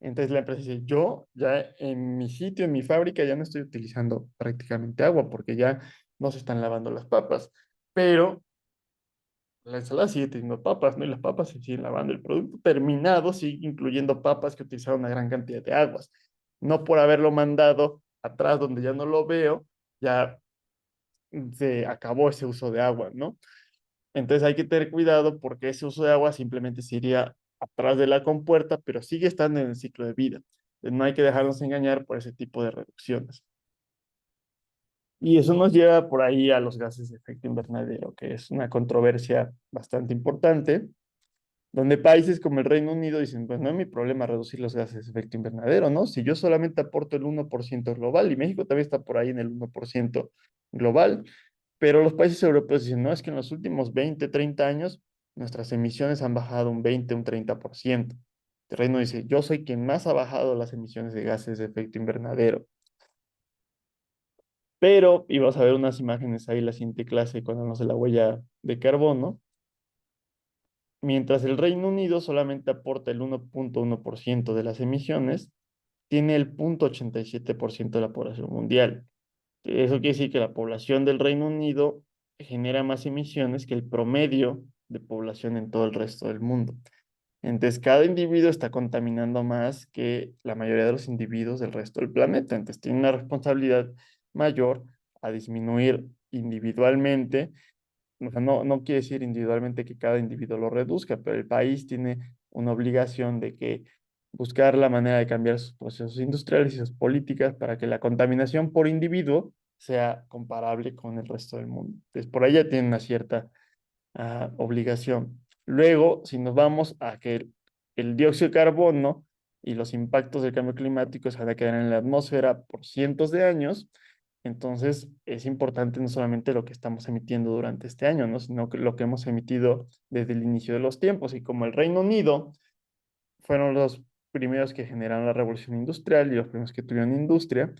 Entonces la empresa dice, yo ya en mi sitio, en mi fábrica, ya no estoy utilizando prácticamente agua porque ya no se están lavando las papas. Pero la ensalada sigue teniendo papas, ¿no? Y las papas se siguen lavando. El producto terminado sigue incluyendo papas que utilizaron una gran cantidad de aguas. No por haberlo mandado atrás donde ya no lo veo, ya se acabó ese uso de agua, ¿no? Entonces hay que tener cuidado porque ese uso de agua simplemente se iría atrás de la compuerta, pero sigue estando en el ciclo de vida. Entonces no hay que dejarnos engañar por ese tipo de reducciones. Y eso nos lleva por ahí a los gases de efecto invernadero, que es una controversia bastante importante, donde países como el Reino Unido dicen, pues no es mi problema reducir los gases de efecto invernadero, ¿no? Si yo solamente aporto el 1% global, y México también está por ahí en el 1% global, pero los países europeos dicen, no, es que en los últimos 20, 30 años nuestras emisiones han bajado un 20, un 30%. El Reino dice, yo soy quien más ha bajado las emisiones de gases de efecto invernadero. Pero, y vamos a ver unas imágenes ahí en la siguiente clase cuando hablamos de la huella de carbono, mientras el Reino Unido solamente aporta el 1.1% de las emisiones, tiene el 0.87% de la población mundial. Eso quiere decir que la población del Reino Unido genera más emisiones que el promedio de población en todo el resto del mundo. Entonces, cada individuo está contaminando más que la mayoría de los individuos del resto del planeta. Entonces, tiene una responsabilidad mayor a disminuir individualmente. O sea, no quiere decir individualmente que cada individuo lo reduzca, pero el país tiene una obligación de que buscar la manera de cambiar sus procesos industriales y sus políticas para que la contaminación por individuo sea comparable con el resto del mundo. Entonces, por ahí ya tiene una cierta obligación. Luego, si nos vamos a que el dióxido de carbono y los impactos del cambio climático se van a quedar en la atmósfera por cientos de años, entonces es importante no solamente lo que estamos emitiendo durante este año, ¿no? Sino que lo que hemos emitido desde el inicio de los tiempos. Y como el Reino Unido fueron los primeros que generaron la revolución industrial y los primeros que tuvieron industria,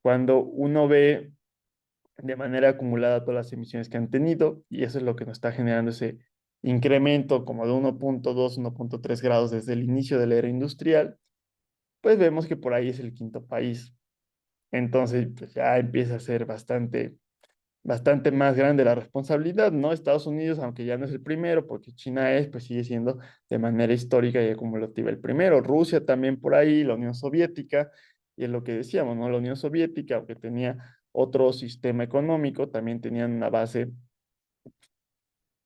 cuando uno ve de manera acumulada todas las emisiones que han tenido y eso es lo que nos está generando ese incremento como de 1.2, 1.3 grados desde el inicio de la era industrial, pues vemos que por ahí es el quinto país. Entonces, pues ya empieza a ser bastante más grande la responsabilidad, ¿no? Estados Unidos, aunque ya no es el primero, porque China es, pues sigue siendo de manera histórica y acumulativa el primero. Rusia también por ahí, la Unión Soviética, y es lo que decíamos, ¿no? La Unión Soviética, aunque tenía otro sistema económico, también tenían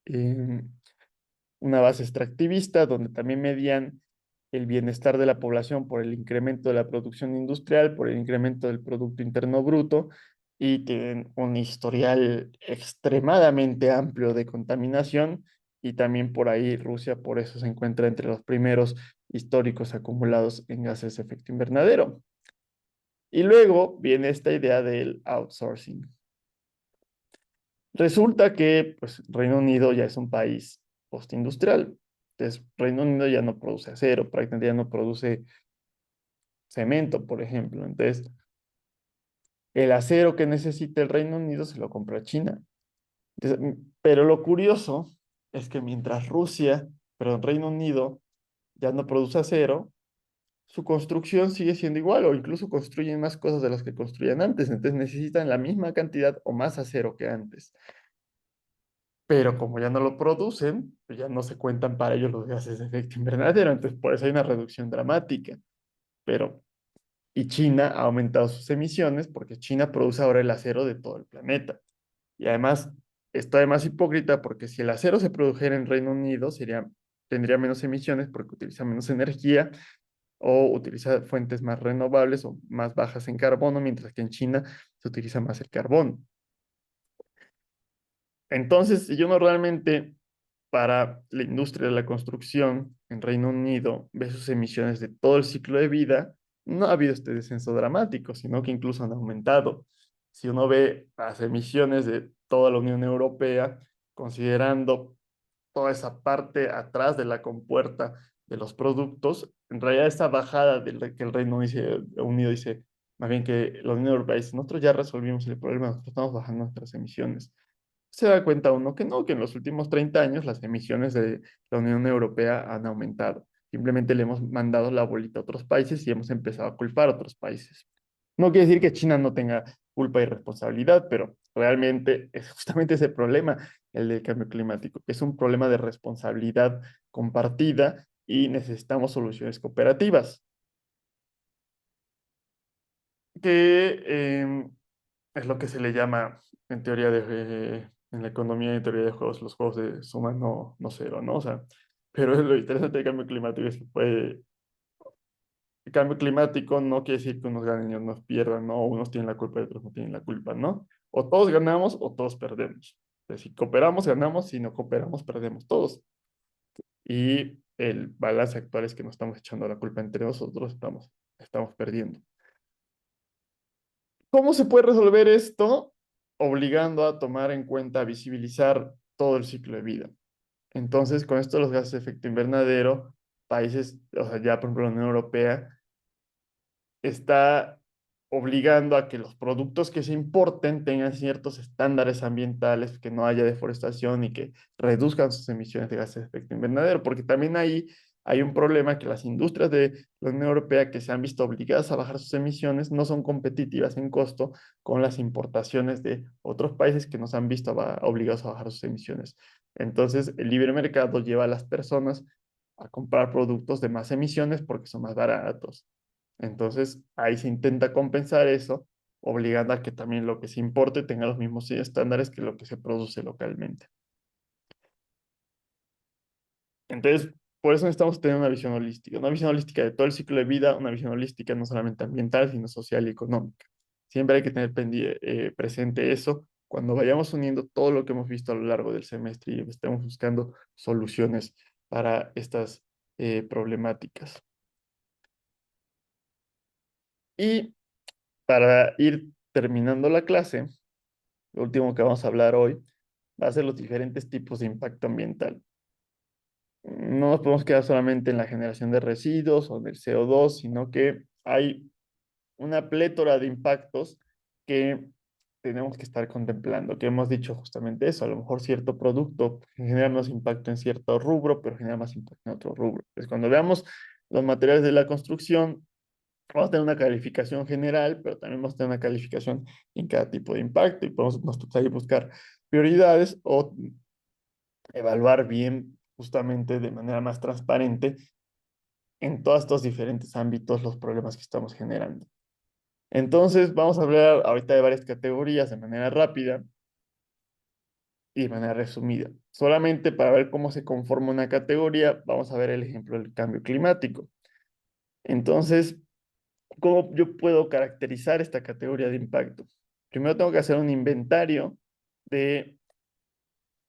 eh, una base extractivista, donde también medían el bienestar de la población por el incremento de la producción industrial, por el incremento del Producto Interno Bruto, y tienen un historial extremadamente amplio de contaminación, y también por ahí Rusia, por eso se encuentra entre los primeros históricos acumulados en gases de efecto invernadero. Y luego viene esta idea del outsourcing. Resulta que pues, Reino Unido ya es un país postindustrial. Entonces, Reino Unido ya no produce acero, prácticamente ya no produce cemento, por ejemplo. Entonces, el acero que necesita el Reino Unido se lo compra China. Entonces, pero lo curioso es que mientras Reino Unido ya no produce acero, su construcción sigue siendo igual o incluso construyen más cosas de las que construían antes. Entonces necesitan la misma cantidad o más acero que antes. pero como ya no lo producen, pues ya no se cuentan para ellos los gases de efecto invernadero, entonces por eso hay una reducción dramática. Pero, y China ha aumentado sus emisiones porque China produce ahora el acero de todo el planeta. Y además, está además hipócrita porque si el acero se produjera en Reino Unido, tendría menos emisiones porque utiliza menos energía o utiliza fuentes más renovables o más bajas en carbono, mientras que en China se utiliza más el carbón. Entonces, si yo no realmente para la industria de la construcción en Reino Unido ve sus emisiones de todo el ciclo de vida, no ha habido este descenso dramático, sino que incluso han aumentado. Si uno ve las emisiones de toda la Unión Europea, considerando toda esa parte atrás de la compuerta de los productos, en realidad esta bajada que el Unido dice, más bien que la Unión Europea dice, nosotros ya resolvimos el problema, nosotros estamos bajando nuestras emisiones. Se da cuenta uno que no, que en los últimos 30 años las emisiones de la Unión Europea han aumentado. Simplemente le hemos mandado la bolita a otros países y hemos empezado a culpar a otros países. No quiere decir que China no tenga culpa y responsabilidad, pero realmente es justamente ese problema, el del cambio climático, que es un problema de responsabilidad compartida y necesitamos soluciones cooperativas, que es lo que se le llama en teoría en la economía y en teoría de juegos, los juegos de suma no cero, ¿no? O sea, pero lo interesante del cambio climático es que el cambio climático no quiere decir que unos ganen y unos pierdan, ¿no? Unos tienen la culpa y otros no tienen la culpa, ¿no? O todos ganamos o todos perdemos. Entonces, si cooperamos, ganamos, si no cooperamos, perdemos todos. Y el balance actual es que nos estamos echando la culpa entre nosotros, estamos perdiendo. ¿Cómo se puede resolver esto? Obligando a tomar en cuenta, a visibilizar todo el ciclo de vida. Entonces, con esto de los gases de efecto invernadero, países, o sea, ya por ejemplo la Unión Europea, está obligando a que los productos que se importen tengan ciertos estándares ambientales, que no haya deforestación y que reduzcan sus emisiones de gases de efecto invernadero, porque también ahí hay un problema que las industrias de la Unión Europea que se han visto obligadas a bajar sus emisiones no son competitivas en costo con las importaciones de otros países que nos han visto obligados a bajar sus emisiones. Entonces, el libre mercado lleva a las personas a comprar productos de más emisiones porque son más baratos. Entonces, ahí se intenta compensar eso, obligando a que también lo que se importe tenga los mismos estándares que lo que se produce localmente. Entonces, por eso necesitamos tener una visión holística de todo el ciclo de vida, una visión holística no solamente ambiental, sino social y económica. Siempre hay que tener presente eso cuando vayamos uniendo todo lo que hemos visto a lo largo del semestre y estemos buscando soluciones para estas problemáticas. Y para ir terminando la clase, lo último que vamos a hablar hoy va a ser los diferentes tipos de impacto ambiental. No nos podemos quedar solamente en la generación de residuos o del CO2, sino que hay una plétora de impactos que tenemos que estar contemplando, que hemos dicho justamente eso, a lo mejor cierto producto genera más impacto en cierto rubro, pero genera más impacto en otro rubro. Entonces, cuando veamos los materiales de la construcción, vamos a tener una calificación general, pero también vamos a tener una calificación en cada tipo de impacto y podemos nosotros ahí buscar prioridades o evaluar bien, justamente de manera más transparente, en todos estos diferentes ámbitos los problemas que estamos generando. Entonces, vamos a hablar ahorita de varias categorías de manera rápida y de manera resumida. Solamente para ver cómo se conforma una categoría, vamos a ver el ejemplo del cambio climático. Entonces, ¿cómo yo puedo caracterizar esta categoría de impacto? Primero tengo que hacer un inventario de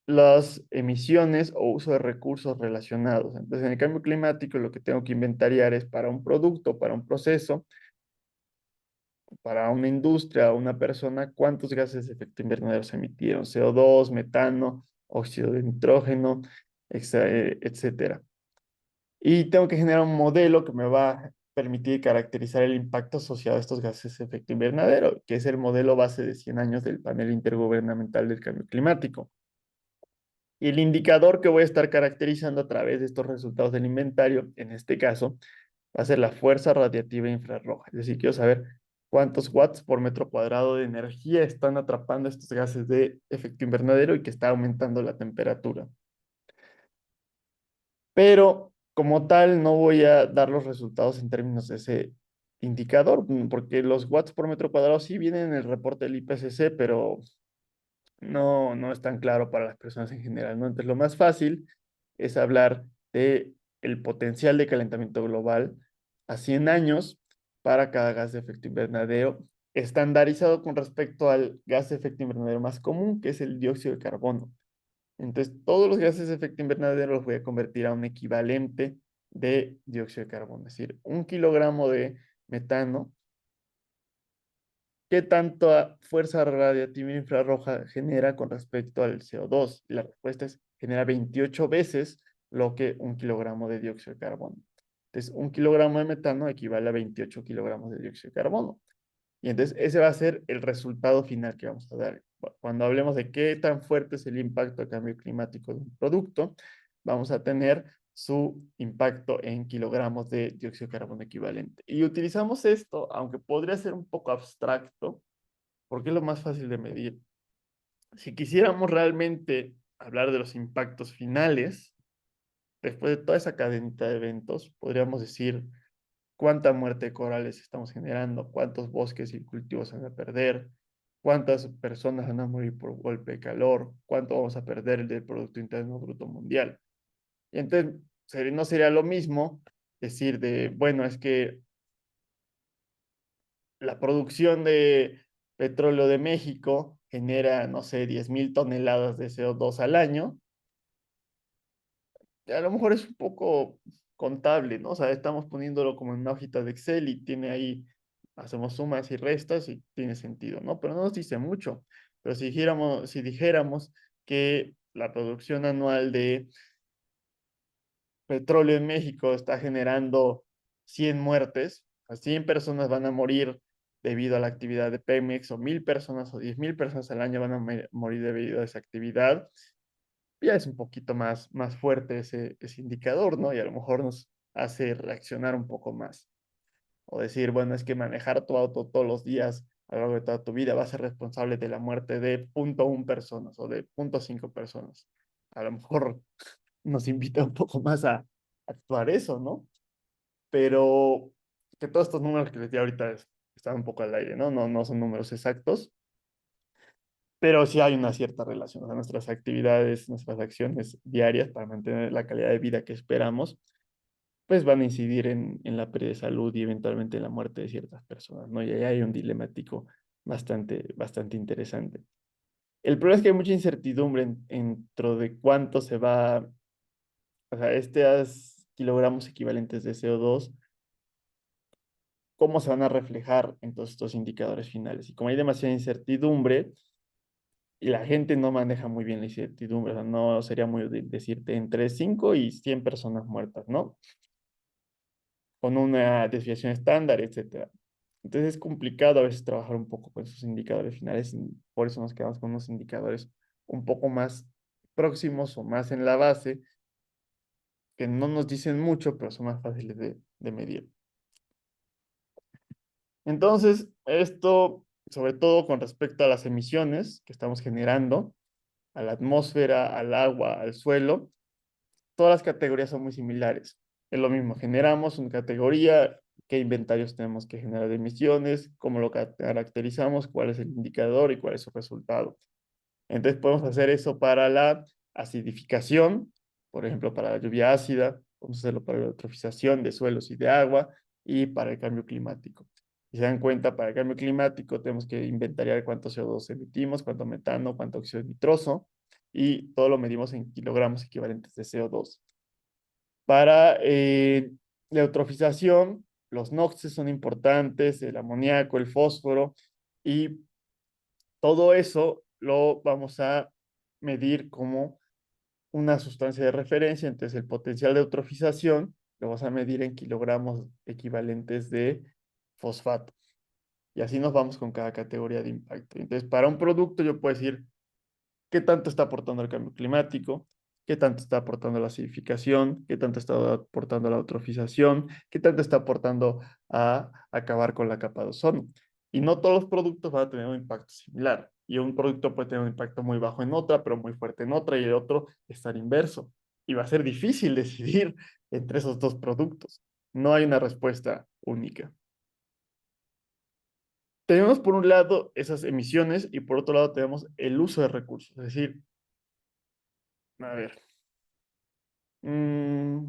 las emisiones o uso de recursos relacionados. Entonces, en el cambio climático, lo que tengo que inventariar es para un producto, para un proceso, para una industria o una persona, cuántos gases de efecto invernadero se emitieron, CO2, metano, óxido de nitrógeno, etcétera. Y tengo que generar un modelo que me va a permitir caracterizar el impacto asociado a estos gases de efecto invernadero, que es el modelo base de 100 años del panel intergubernamental del cambio climático. Y el indicador que voy a estar caracterizando a través de estos resultados del inventario, en este caso, va a ser la fuerza radiativa infrarroja. Es decir, quiero saber cuántos watts por metro cuadrado de energía están atrapando estos gases de efecto invernadero y que está aumentando la temperatura. Pero como tal, no voy a dar los resultados en términos de ese indicador, porque los watts por metro cuadrado sí vienen en el reporte del IPCC, pero no es tan claro para las personas en general, ¿no? Entonces, lo más fácil es hablar de el potencial de calentamiento global a 100 años para cada gas de efecto invernadero, estandarizado con respecto al gas de efecto invernadero más común, que es el dióxido de carbono. Entonces, todos los gases de efecto invernadero los voy a convertir a un equivalente de dióxido de carbono. Es decir, 1 kilogramo de metano, ¿qué tanta fuerza radiactiva infrarroja genera con respecto al CO2? Y la respuesta es, genera 28 veces lo que 1 kilogramo de dióxido de carbono. Entonces, 1 kilogramo de metano equivale a 28 kilogramos de dióxido de carbono. Y entonces ese va a ser el resultado final que vamos a dar. Cuando hablemos de qué tan fuerte es el impacto del cambio climático de un producto, vamos a tener su impacto en kilogramos de dióxido de carbono equivalente. Y utilizamos esto, aunque podría ser un poco abstracto, porque es lo más fácil de medir. Si quisiéramos realmente hablar de los impactos finales, después de toda esa cadenita de eventos, podríamos decir cuánta muerte de corales estamos generando, cuántos bosques y cultivos se van a perder, cuántas personas van a morir por golpe de calor, cuánto vamos a perder del Producto Interno Bruto Mundial. Y entonces no sería lo mismo decir de, bueno, es que la producción de petróleo de México genera, no sé, 10,000 toneladas de CO2 al año, a lo mejor es un poco contable, ¿no? O sea, estamos poniéndolo como en una hojita de Excel y tiene ahí, hacemos sumas y restas y tiene sentido, ¿no? Pero no nos dice mucho. Pero si dijéramos que la producción anual de petróleo en México está generando 100 muertes, a 100 personas van a morir debido a la actividad de Pemex, o 1,000 personas o 10,000 personas al año van a morir debido a esa actividad, ya es un poquito más fuerte ese indicador, ¿no? Y a lo mejor nos hace reaccionar un poco más. O decir, bueno, es que manejar tu auto todos los días a lo largo de toda tu vida va a ser responsable de la muerte de 0,1 personas o de 0,5 personas. A lo mejor nos invita un poco más a actuar eso, ¿no? Pero que todos estos números que les di ahorita están un poco al aire, ¿no? No son números exactos, pero sí hay una cierta relación. O sea, nuestras actividades, nuestras acciones diarias para mantener la calidad de vida que esperamos, pues van a incidir en la pérdida de salud y eventualmente en la muerte de ciertas personas, ¿no? Y ahí hay un dilemático bastante interesante. El problema es que hay mucha incertidumbre dentro de cuánto se va, o sea, estos kilogramos equivalentes de CO2, cómo se van a reflejar en todos estos indicadores finales. Y como hay demasiada incertidumbre, y la gente no maneja muy bien la incertidumbre, o sea, no sería muy útil decirte entre 5 y 100 personas muertas, ¿no? Con una desviación estándar, etcétera. Entonces es complicado a veces trabajar un poco con esos indicadores finales y por eso nos quedamos con unos indicadores un poco más próximos o más en la base, que no nos dicen mucho, pero son más fáciles de medir. Entonces, esto, sobre todo con respecto a las emisiones que estamos generando, a la atmósfera, al agua, al suelo, todas las categorías son muy similares. Es lo mismo, generamos una categoría, qué inventarios tenemos que generar de emisiones, cómo lo caracterizamos, cuál es el indicador y cuál es su resultado. Entonces podemos hacer eso para la acidificación, por ejemplo, para la lluvia ácida, podemos hacerlo para la eutrofización de suelos y de agua y para el cambio climático. Si se dan cuenta, para el cambio climático tenemos que inventariar cuánto CO2 emitimos, cuánto metano, cuánto óxido nitroso, y todo lo medimos en kilogramos equivalentes de CO2. Para la eutrofización, los NOxes son importantes, el amoníaco, el fósforo, y todo eso lo vamos a medir como una sustancia de referencia. Entonces, el potencial de eutrofización lo vamos a medir en kilogramos equivalentes de fosfato. Y así nos vamos con cada categoría de impacto. Entonces, para un producto yo puedo decir qué tanto está aportando el cambio climático, qué tanto está aportando la acidificación, qué tanto está aportando la eutrofización, qué tanto está aportando a acabar con la capa de ozono. Y no todos los productos van a tener un impacto similar. Y un producto puede tener un impacto muy bajo en otra, pero muy fuerte en otra, y el otro estar inverso. Y va a ser difícil decidir entre esos dos productos. No hay una respuesta única. Tenemos por un lado esas emisiones y por otro lado tenemos el uso de recursos. Es decir, a ver, mm,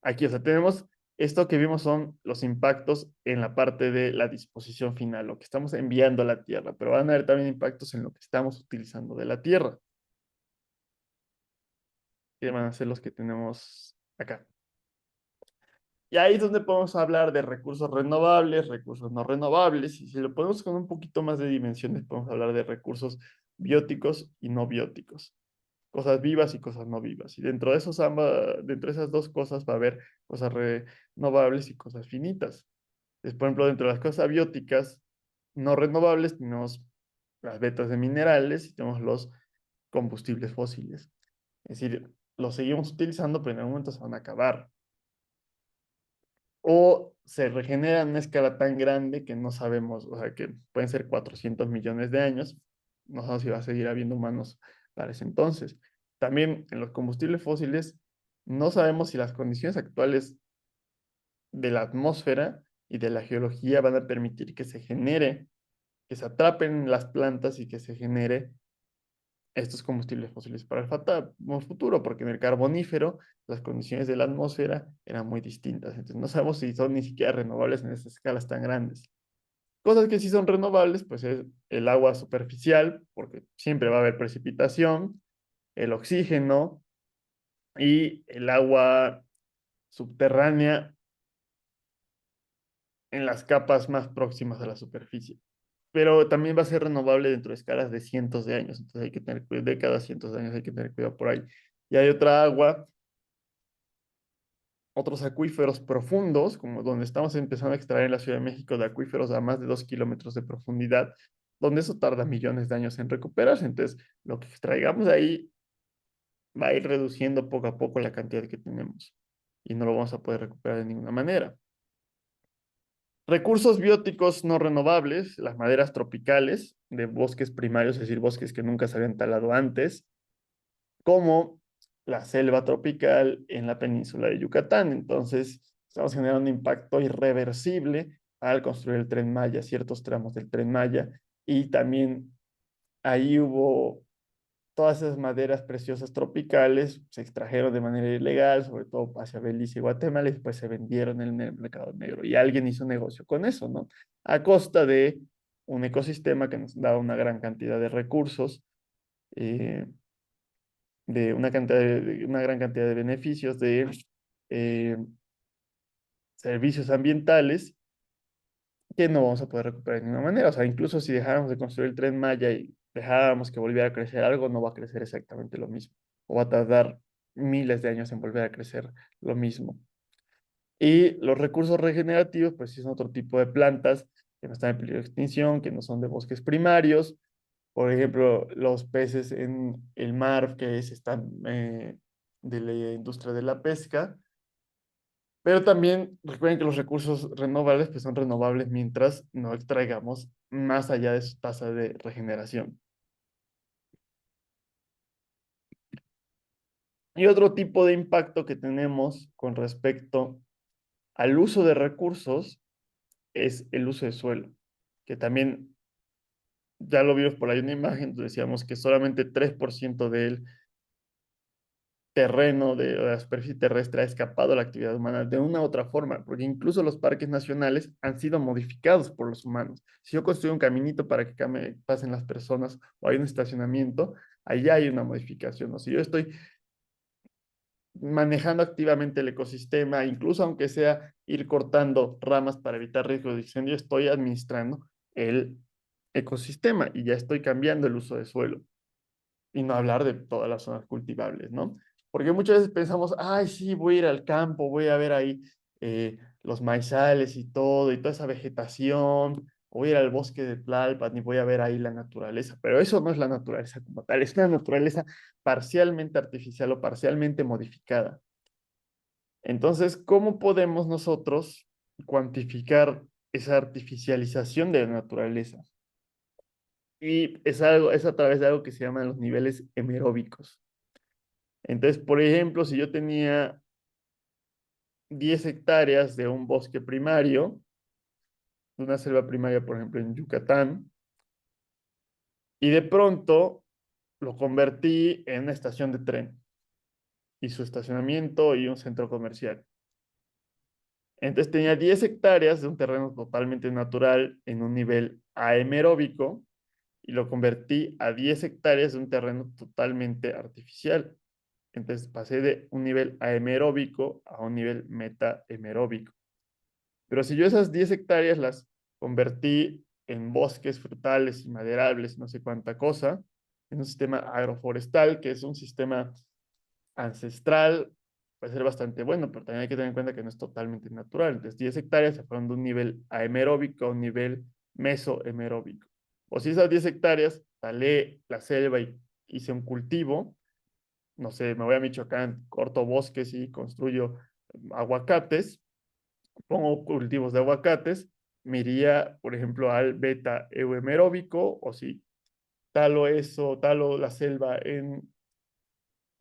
aquí, o sea, tenemos esto que vimos son los impactos en la parte de la disposición final, lo que estamos enviando a la Tierra, pero van a haber también impactos en lo que estamos utilizando de la Tierra, que van a ser los que tenemos acá. Y ahí es donde podemos hablar de recursos renovables, recursos no renovables, y si lo ponemos con un poquito más de dimensiones, podemos hablar de recursos bióticos y no bióticos, cosas vivas y cosas no vivas. Y dentro de esos dentro de esas dos cosas va a haber cosas renovables y cosas finitas. Entonces, por ejemplo, dentro de las cosas bióticas no renovables tenemos las vetas de minerales y tenemos los combustibles fósiles. Es decir, los seguimos utilizando, pero en algún momento se van a acabar. O se regeneran a una escala tan grande que no sabemos, o sea, que pueden ser 400 millones de años. No sabemos si va a seguir habiendo humanos para ese entonces. También en los combustibles fósiles, no sabemos si las condiciones actuales de la atmósfera y de la geología van a permitir que se genere, que se atrapen las plantas y que se genere estos combustibles fósiles para el futuro, porque en el carbonífero las condiciones de la atmósfera eran muy distintas. Entonces no sabemos si son ni siquiera renovables en esas escalas tan grandes. Cosas que sí son renovables, pues es el agua superficial, porque siempre va a haber precipitación, el oxígeno y el agua subterránea en las capas más próximas a la superficie. Pero también va a ser renovable dentro de escalas de cientos de años, entonces hay que tener cuidado, de cada cientos de años hay que tener cuidado por ahí. Y hay otra agua, otros acuíferos profundos, como donde estamos empezando a extraer en la Ciudad de México de acuíferos a más de 2 kilómetros de profundidad, donde eso tarda millones de años en recuperarse. Entonces, lo que extraigamos de ahí va a ir reduciendo poco a poco la cantidad que tenemos y no lo vamos a poder recuperar de ninguna manera. Recursos bióticos no renovables, las maderas tropicales de bosques primarios, es decir, bosques que nunca se habían talado antes, como la selva tropical en la península de Yucatán. Entonces, estamos generando un impacto irreversible al construir el Tren Maya, ciertos tramos del Tren Maya, y también ahí hubo todas esas maderas preciosas tropicales, se extrajeron de manera ilegal, sobre todo hacia Belice y Guatemala, y después se vendieron en el mercado negro. Y alguien hizo negocio con eso, ¿no? A costa de un ecosistema que nos da una gran cantidad de recursos, eh, de una gran cantidad de beneficios, de eh, servicios ambientales que no vamos a poder recuperar de ninguna manera. O sea, incluso si dejáramos de construir el Tren Maya y dejáramos que volviera a crecer algo, no va a crecer exactamente lo mismo. O va a tardar miles de años en volver a crecer lo mismo. Y los recursos regenerativos, pues sí son otro tipo de plantas que no están en peligro de extinción, que no son de bosques primarios. Por ejemplo, los peces en el mar están de la industria de la pesca. Pero también recuerden que los recursos renovables pues son renovables mientras no extraigamos más allá de su tasa de regeneración. Y otro tipo de impacto que tenemos con respecto al uso de recursos es el uso de suelo, que también ya lo vimos por ahí en una imagen, decíamos que solamente 3% del terreno de la superficie terrestre ha escapado a la actividad humana de una u otra forma, porque incluso los parques nacionales han sido modificados por los humanos. Si yo construyo un caminito para que pasen las personas o hay un estacionamiento, allá hay una modificación. O si yo estoy manejando activamente el ecosistema, incluso aunque sea ir cortando ramas para evitar riesgo de incendio, estoy administrando el ecosistema y ya estoy cambiando el uso de suelo y no hablar de todas las zonas cultivables, ¿no? Porque muchas veces pensamos, ay, sí, voy a ir al campo, voy a ver ahí los maizales y toda esa vegetación, o voy a ir al bosque de Tlalpan y voy a ver ahí la naturaleza, pero eso no es la naturaleza como tal, es una naturaleza parcialmente artificial o parcialmente modificada. Entonces, ¿cómo podemos nosotros cuantificar esa artificialización de la naturaleza. Y es algo, es a través de algo que se llaman los niveles hemeróbicos. Entonces, por ejemplo, si yo tenía 10 hectáreas de un bosque primario, de una selva primaria, por ejemplo, en Yucatán, y de pronto lo convertí en una estación de tren y su estacionamiento y un centro comercial. Entonces tenía 10 hectáreas de un terreno totalmente natural en un nivel aemeróbico y lo convertí a 10 hectáreas de un terreno totalmente artificial. Entonces pasé de un nivel aemeróbico a un nivel metahemeróbico. Pero si yo esas 10 hectáreas las convertí en bosques frutales y maderables, no sé cuánta cosa, en un sistema agroforestal, que es un sistema ancestral, puede ser bastante bueno, pero también hay que tener en cuenta que no es totalmente natural. Entonces, 10 hectáreas se fueron de un nivel aemeróbico a un nivel mesohemeróbico. O si esas 10 hectáreas talé la selva y hice un cultivo, no sé, me voy a Michoacán, corto bosques y construyo aguacates, pongo cultivos de aguacates, me iría, por ejemplo, al beta euhemeróbico, o si talo eso, talo la selva en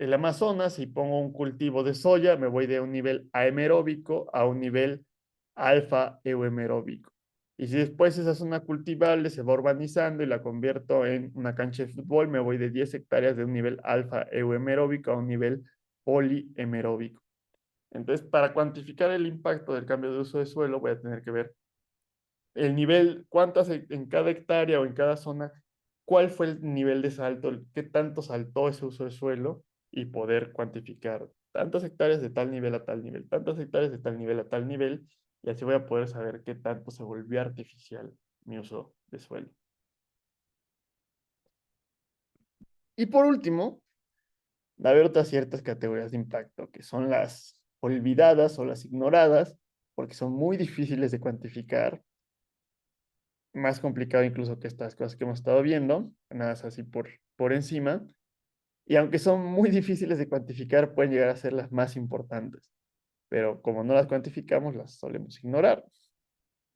el Amazonas y pongo un cultivo de soya, me voy de un nivel aemeróbico a un nivel alfa euhemeróbico. Y si después esa zona cultivable se va urbanizando y la convierto en una cancha de fútbol, me voy de 10 hectáreas de un nivel alfa euhemeróbico a un nivel polihemeróbico. Entonces, para cuantificar el impacto del cambio de uso de suelo, voy a tener que ver el nivel, cuántas en cada hectárea o en cada zona, cuál fue el nivel de salto, qué tanto saltó ese uso de suelo y poder cuantificar tantas hectáreas de tal nivel a tal nivel, tantas hectáreas de tal nivel a tal nivel, y así voy a poder saber qué tanto se volvió artificial mi uso de suelo. Y por último, va a haber otras ciertas categorías de impacto, que son las olvidadas o las ignoradas, porque son muy difíciles de cuantificar, más complicado incluso que estas cosas que hemos estado viendo, nada más así por encima, y aunque son muy difíciles de cuantificar, pueden llegar a ser las más importantes, pero como no las cuantificamos, las solemos ignorar.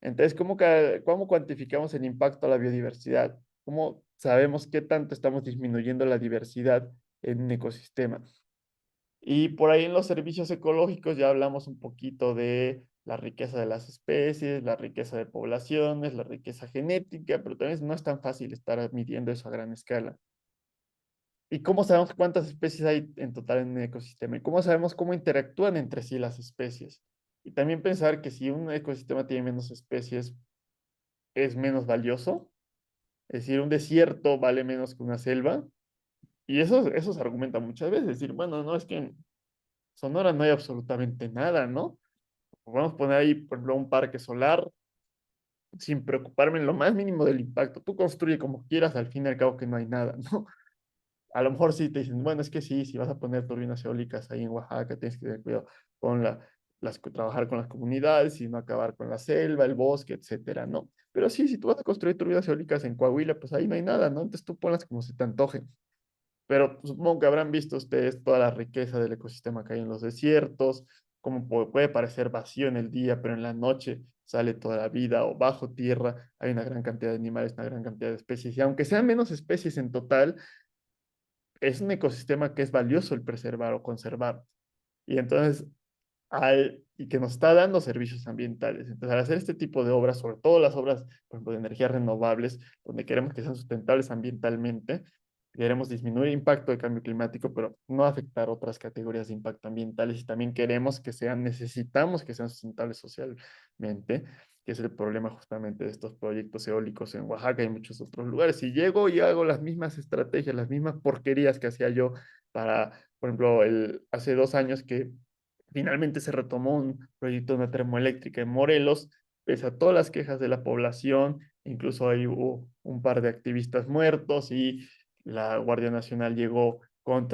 Entonces, ¿cómo cuantificamos el impacto a la biodiversidad? ¿Cómo sabemos qué tanto estamos disminuyendo la diversidad en un ecosistema? Y por ahí en los servicios ecológicos ya hablamos un poquito de la riqueza de las especies, la riqueza de poblaciones, la riqueza genética, pero también no es tan fácil estar midiendo eso a gran escala. ¿Y cómo sabemos cuántas especies hay en total en un ecosistema? ¿Y cómo sabemos cómo interactúan entre sí las especies? Y también pensar que si un ecosistema tiene menos especies, es menos valioso. Es decir, un desierto vale menos que una selva. Y eso se argumenta muchas veces. Es decir, bueno, no es que en Sonora no hay absolutamente nada, ¿no? Vamos a poner ahí, por ejemplo, un parque solar sin preocuparme en lo más mínimo del impacto. Tú construye como quieras, al fin y al cabo que no hay nada, ¿no? A lo mejor sí te dicen, bueno, es que sí, si vas a poner turbinas eólicas ahí en Oaxaca, tienes que tener cuidado con trabajar con las comunidades y no acabar con la selva, el bosque, etcétera, ¿no? Pero sí, si tú vas a construir turbinas eólicas en Coahuila, pues ahí no hay nada, ¿no? Entonces tú ponlas como se te antoje. Pero pues, supongo que habrán visto ustedes toda la riqueza del ecosistema que hay en los desiertos, cómo puede parecer vacío en el día, pero en la noche sale toda la vida, o bajo tierra hay una gran cantidad de animales, una gran cantidad de especies, y aunque sean menos especies en total, es un ecosistema que es valioso el preservar o conservar. Y entonces, y que nos está dando servicios ambientales. Entonces, al hacer este tipo de obras, sobre todo las obras, por ejemplo, de energías renovables, donde queremos que sean sustentables ambientalmente, queremos disminuir el impacto del cambio climático, pero no afectar otras categorías de impacto ambientales. Y también queremos que sean, necesitamos que sean sustentables socialmente, que es el problema justamente de estos proyectos eólicos en Oaxaca y en muchos otros lugares. Si llego y hago las mismas estrategias, las mismas porquerías que hacía yo para, por ejemplo, hace 2 años que finalmente se retomó un proyecto de una termoeléctrica en Morelos, pese a todas las quejas de la población, incluso ahí hubo un par de activistas muertos y la Guardia Nacional llegó con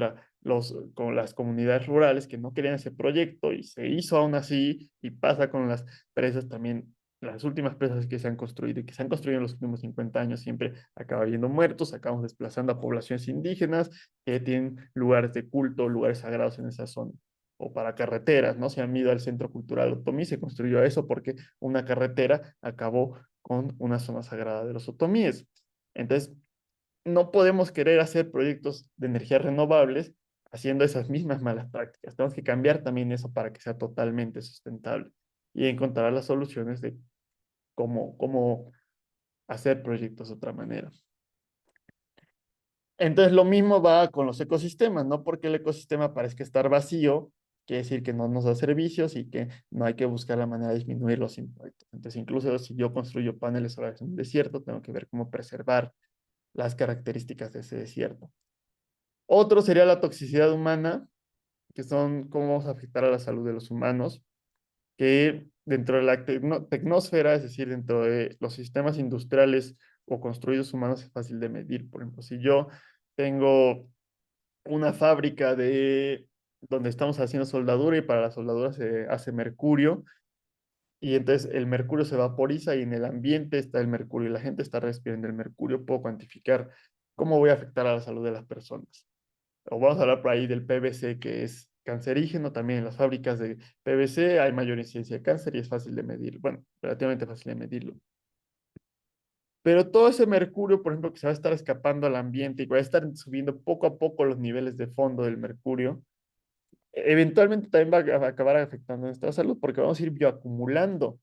las comunidades rurales que no querían ese proyecto y se hizo aún así y pasa con las presas también. Las últimas presas que se han construido y que se han construido en los últimos 50 años siempre acaba habiendo muertos, acabamos desplazando a poblaciones indígenas que tienen lugares de culto, lugares sagrados en esa zona. o para carreteras, ¿no? Se han ido al Centro Cultural Otomí, se construyó eso porque una carretera acabó con una zona sagrada de los otomíes. Entonces, no podemos querer hacer proyectos de energías renovables haciendo esas mismas malas prácticas. Tenemos que cambiar también eso para que sea totalmente sustentable y encontrar las soluciones de cómo hacer proyectos de otra manera. Entonces, lo mismo va con los ecosistemas, no porque el ecosistema parezca estar vacío, quiere decir que no nos da servicios y que no hay que buscar la manera de disminuir los impactos. Entonces, incluso si yo construyo paneles solares en un desierto, tengo que ver cómo preservar las características de ese desierto. Otro sería la toxicidad humana, que son cómo vamos a afectar a la salud de los humanos, que dentro de la tecnosfera, es decir, dentro de los sistemas industriales o construidos humanos es fácil de medir. Por ejemplo, si yo tengo una fábrica donde estamos haciendo soldadura y para la soldadura se hace mercurio y entonces el mercurio se vaporiza y en el ambiente está el mercurio y la gente está respirando el mercurio, puedo cuantificar cómo voy a afectar a la salud de las personas. O vamos a hablar por ahí del PVC, que es cancerígeno también. En las fábricas de PVC hay mayor incidencia de cáncer y es fácil de medir. Bueno, relativamente fácil de medirlo. Pero todo ese mercurio, por ejemplo, que se va a estar escapando al ambiente y va a estar subiendo poco a poco los niveles de fondo del mercurio, eventualmente también va a acabar afectando nuestra salud porque vamos a ir bioacumulando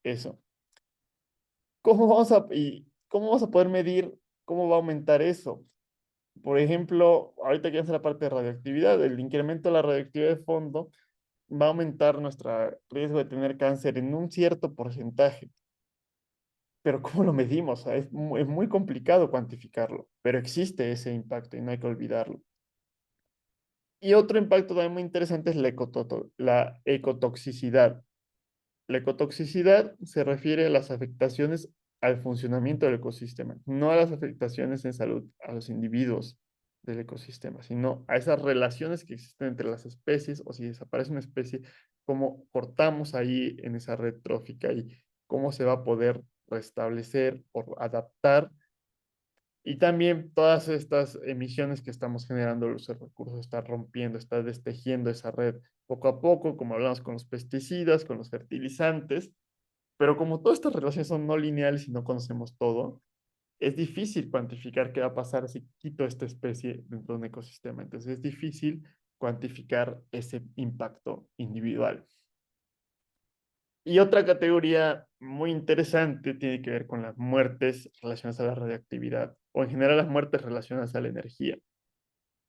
eso. ¿Cómo vamos a poder medir cómo va a aumentar eso? Por ejemplo, ahorita que vamos a la parte de radioactividad, el incremento de la radioactividad de fondo va a aumentar nuestro riesgo de tener cáncer en un cierto porcentaje. Pero ¿cómo lo medimos? O sea, es muy complicado cuantificarlo, pero existe ese impacto y no hay que olvidarlo. Y otro impacto también muy interesante es la ecotoxicidad. La ecotoxicidad se refiere a las afectaciones al funcionamiento del ecosistema, no a las afectaciones en salud a los individuos del ecosistema, sino a esas relaciones que existen entre las especies o si desaparece una especie, cómo cortamos ahí en esa red trófica y cómo se va a poder restablecer o adaptar. Y también todas estas emisiones que estamos generando, los recursos, está rompiendo, está destejiendo esa red poco a poco, como hablamos con los pesticidas, con los fertilizantes, pero como todas estas relaciones son no lineales y no conocemos todo, es difícil cuantificar qué va a pasar si quito esta especie dentro de un ecosistema. Entonces es difícil cuantificar ese impacto individual. Y otra categoría muy interesante tiene que ver con las muertes relacionadas a la radioactividad o en general las muertes relacionadas a la energía,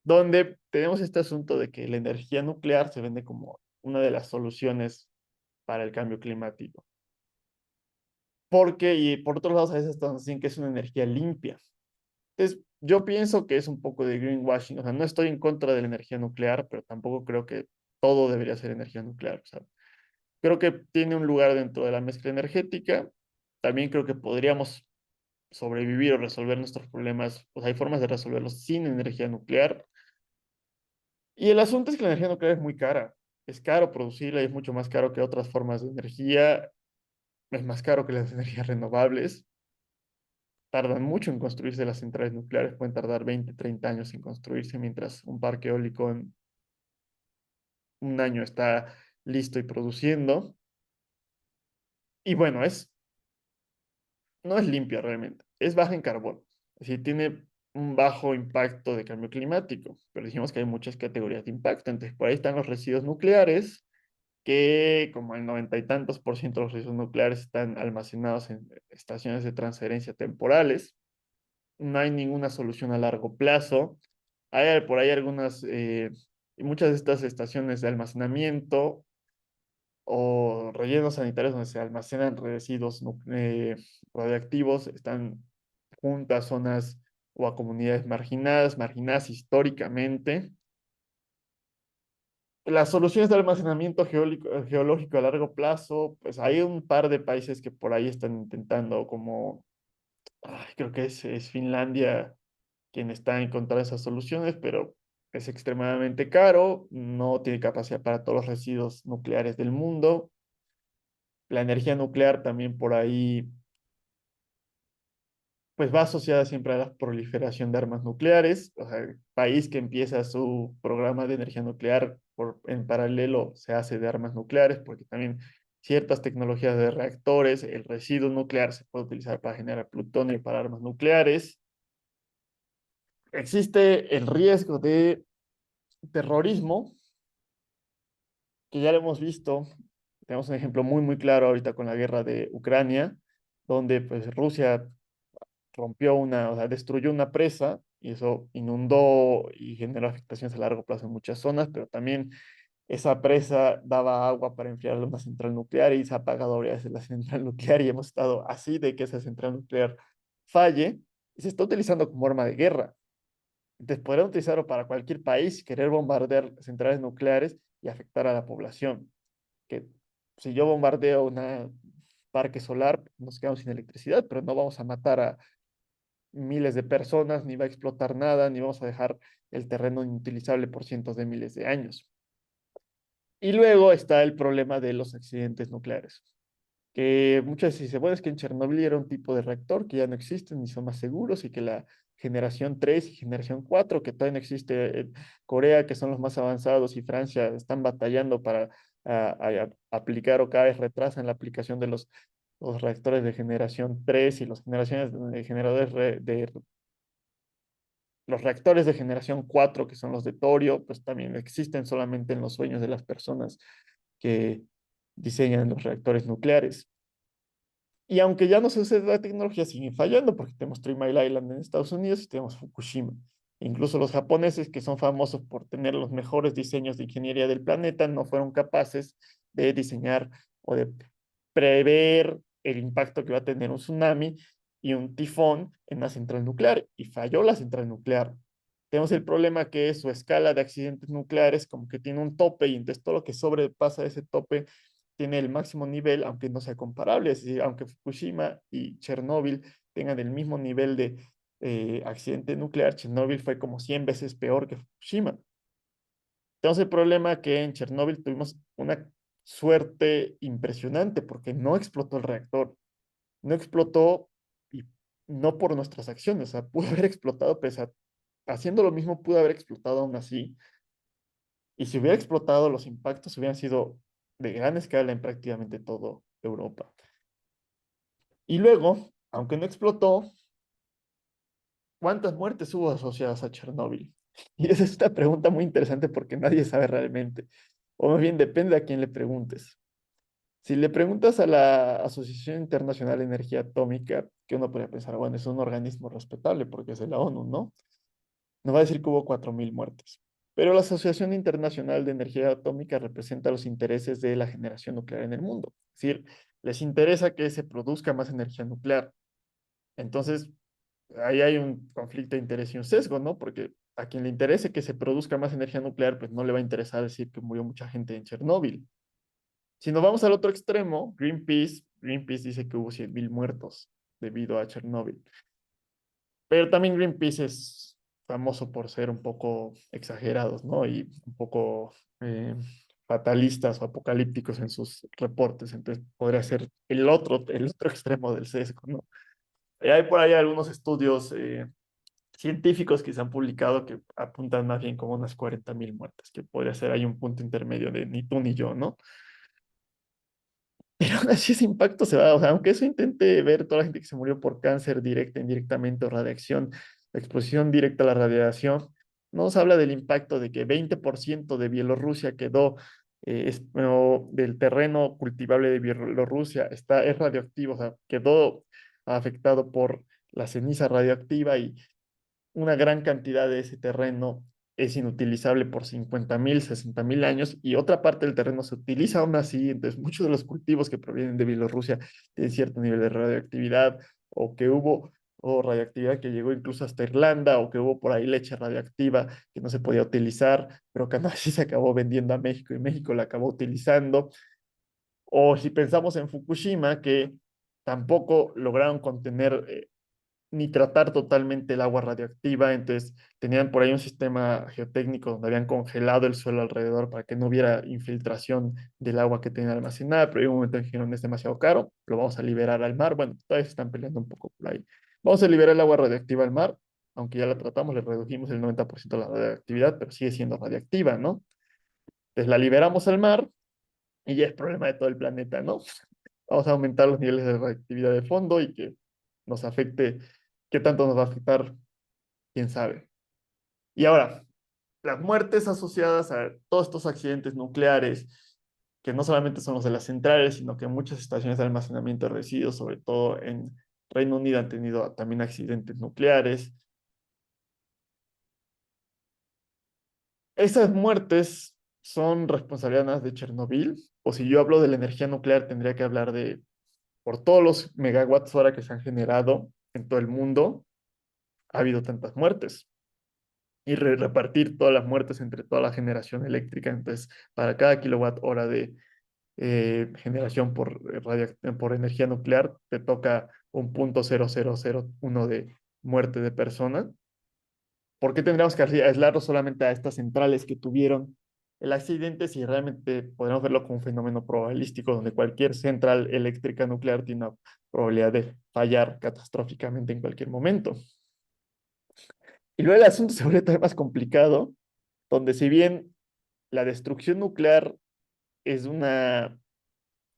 donde tenemos este asunto de que la energía nuclear se vende como una de las soluciones para el cambio climático. Porque, y por otro lado, a veces estamos diciendo que es una energía limpia. Entonces, yo pienso que es un poco de greenwashing. O sea, no estoy en contra de la energía nuclear, pero tampoco creo que todo debería ser energía nuclear. O sea, creo que tiene un lugar dentro de la mezcla energética. También creo que podríamos sobrevivir o resolver nuestros problemas. Pues hay formas de resolverlos sin energía nuclear. Y el asunto es que la energía nuclear es muy cara. Es caro producirla y es mucho más caro que otras formas de energía. Es más caro que las energías renovables. Tardan mucho en construirse las centrales nucleares, pueden tardar 20, 30 años en construirse, mientras un parque eólico en un año está listo y produciendo. Y bueno, no es limpia realmente, es baja en carbono. Es decir, tiene un bajo impacto de cambio climático, pero dijimos que hay muchas categorías de impacto. Entonces, por ahí están los residuos nucleares, que como el 90 y tantos por ciento de los residuos nucleares están almacenados en estaciones de transferencia temporales. No hay ninguna solución a largo plazo. Hay por ahí muchas de estas estaciones de almacenamiento o rellenos sanitarios donde se almacenan residuos radioactivos, están juntas zonas o a comunidades marginadas históricamente. Las soluciones de almacenamiento geológico a largo plazo, pues hay un par de países que por ahí están intentando, como creo que es Finlandia quien está en contra de esas soluciones, pero es extremadamente caro, no tiene capacidad para todos los residuos nucleares del mundo. La energía nuclear también por ahí pues va asociada siempre a la proliferación de armas nucleares. O sea, el país que empieza su programa de energía nuclear en paralelo se hace de armas nucleares, porque también ciertas tecnologías de reactores, el residuo nuclear se puede utilizar para generar plutonio para armas nucleares. Existe el riesgo de terrorismo, que ya lo hemos visto. Tenemos un ejemplo muy, muy claro ahorita con la guerra de Ucrania, donde pues Rusia rompió o sea, destruyó una presa y eso inundó y generó afectaciones a largo plazo en muchas zonas, pero también esa presa daba agua para enfriar una central nuclear y se ha apagado varias veces la central nuclear y hemos estado así de que esa central nuclear falle y se está utilizando como arma de guerra. Entonces podrían utilizarlo para cualquier país, querer bombardear centrales nucleares y afectar a la población. Que si yo bombardeo un parque solar, nos quedamos sin electricidad, pero no vamos a matar a miles de personas, ni va a explotar nada, ni vamos a dejar el terreno inutilizable por cientos de miles de años. Y luego está el problema de los accidentes nucleares, que muchas veces se bueno, es que en Chernobyl era un tipo de reactor que ya no existen ni son más seguros y que la generación 3 y generación 4 que todavía no existe en Corea, que son los más avanzados, y Francia están batallando para aplicar o cada vez retrasan la aplicación de los reactores de generación 3 y los generaciones de generadores de los reactores de generación 4 que son los de torio, pues también existen solamente en los sueños de las personas que diseñan los reactores nucleares. Y aunque ya no se usa la tecnología, siguen fallando porque tenemos Three Mile Island en Estados Unidos y tenemos Fukushima. Incluso los japoneses, que son famosos por tener los mejores diseños de ingeniería del planeta, no fueron capaces de diseñar o de prever el impacto que va a tener un tsunami y un tifón en la central nuclear. Y falló la central nuclear. Tenemos el problema que su escala de accidentes nucleares como que tiene un tope y entonces todo lo que sobrepasa ese tope tiene el máximo nivel, aunque no sea comparable. Es decir, aunque Fukushima y Chernóbil tengan el mismo nivel de accidente nuclear, Chernóbil fue como 100 veces peor que Fukushima. Tenemos el problema que en Chernóbil tuvimos una suerte impresionante porque no explotó el reactor. No explotó y no por nuestras acciones. O sea, pudo haber explotado, haciendo lo mismo, pudo haber explotado aún así. Y si hubiera explotado, los impactos hubieran sido de gran escala en prácticamente toda Europa. Y luego, aunque no explotó, ¿cuántas muertes hubo asociadas a Chernóbil? Y esa es una pregunta muy interesante porque nadie sabe realmente. O más bien depende a quién le preguntes. Si le preguntas a la Asociación Internacional de Energía Atómica, que uno podría pensar, bueno, es un organismo respetable porque es de la ONU, ¿no? Nos va a decir que hubo 4.000 muertes. Pero la Asociación Internacional de Energía Atómica representa los intereses de la generación nuclear en el mundo. Es decir, les interesa que se produzca más energía nuclear. Entonces, ahí hay un conflicto de interés y un sesgo, ¿no? Porque a quien le interese que se produzca más energía nuclear, pues no le va a interesar decir que murió mucha gente en Chernóbil. Si nos vamos al otro extremo, Greenpeace dice que hubo 100.000 muertos debido a Chernóbil. Pero también Greenpeace es famoso por ser un poco exagerados, ¿no? Y un poco fatalistas o apocalípticos en sus reportes. Entonces podría ser el otro extremo del sesgo, ¿no? Y hay por ahí algunos estudios científicos que se han publicado que apuntan más bien como unas 40.000 muertes, que podría ser ahí un punto intermedio de ni tú ni yo, ¿no? Pero aún así ese impacto se va, o sea, aunque eso intente ver toda la gente que se murió por cáncer directa, indirectamente o radiación, exposición directa a la radiación, nos habla del impacto de que 20% de Bielorrusia quedó, bueno, del terreno cultivable de Bielorrusia es radioactivo, o sea, quedó afectado por la ceniza radioactiva y una gran cantidad de ese terreno es inutilizable por 50.000, 60.000 años y otra parte del terreno se utiliza aún así. Entonces, muchos de los cultivos que provienen de Bielorrusia tienen cierto nivel de radioactividad o que hubo o radioactividad que llegó incluso hasta Irlanda o que hubo por ahí leche radioactiva que no se podía utilizar, pero que aún así se acabó vendiendo a México y México la acabó utilizando. O si pensamos en Fukushima, que tampoco lograron contener ni tratar totalmente el agua radioactiva, entonces tenían por ahí un sistema geotécnico donde habían congelado el suelo alrededor para que no hubiera infiltración del agua que tenían almacenada, pero en un momento dijeron es demasiado caro, lo vamos a liberar al mar, bueno, todavía se están peleando un poco por ahí Vamos a liberar el agua radiactiva al mar, aunque ya la tratamos, le redujimos el 90% de la radioactividad, pero sigue siendo radiactiva, ¿no? Entonces la liberamos al mar y ya es problema de todo el planeta, ¿no? Vamos a aumentar los niveles de radioactividad de fondo y que nos afecte, ¿qué tanto nos va a afectar? ¿Quién sabe? Y ahora, las muertes asociadas a todos estos accidentes nucleares, que no solamente son los de las centrales, sino que muchas estaciones de almacenamiento de residuos, sobre todo en Reino Unido, han tenido también accidentes nucleares. Esas muertes son responsabilidad nada más de Chernobyl, o si yo hablo de la energía nuclear, tendría que hablar de por todos los megawatts hora que se han generado en todo el mundo, ha habido tantas muertes. Y repartir todas las muertes entre toda la generación eléctrica. Entonces, para cada kilowatt hora de generación por energía nuclear, te toca un 0.0001 de muerte de persona. ¿Por qué tendríamos que aislarlo solamente a estas centrales que tuvieron el accidente si realmente podemos verlo como un fenómeno probabilístico donde cualquier central eléctrica nuclear tiene una probabilidad de fallar catastróficamente en cualquier momento? Y luego el asunto se vuelve todavía más complicado, donde si bien la destrucción nuclear es una,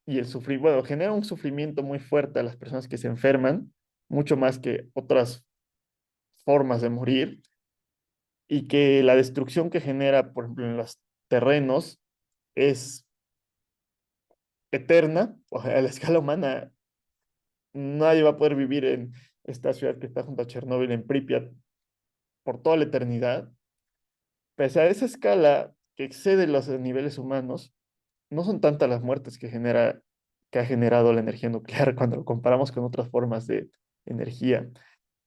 y el sufrimiento, bueno, genera un sufrimiento muy fuerte a las personas que se enferman, mucho más que otras formas de morir, y que la destrucción que genera, por ejemplo, en los terrenos es eterna, o sea, a la escala humana, nadie va a poder vivir en esta ciudad que está junto a Chernóbil, en Pripyat, por toda la eternidad. Pese a esa escala que excede los niveles humanos, no son tantas las muertes que ha generado la energía nuclear cuando lo comparamos con otras formas de energía.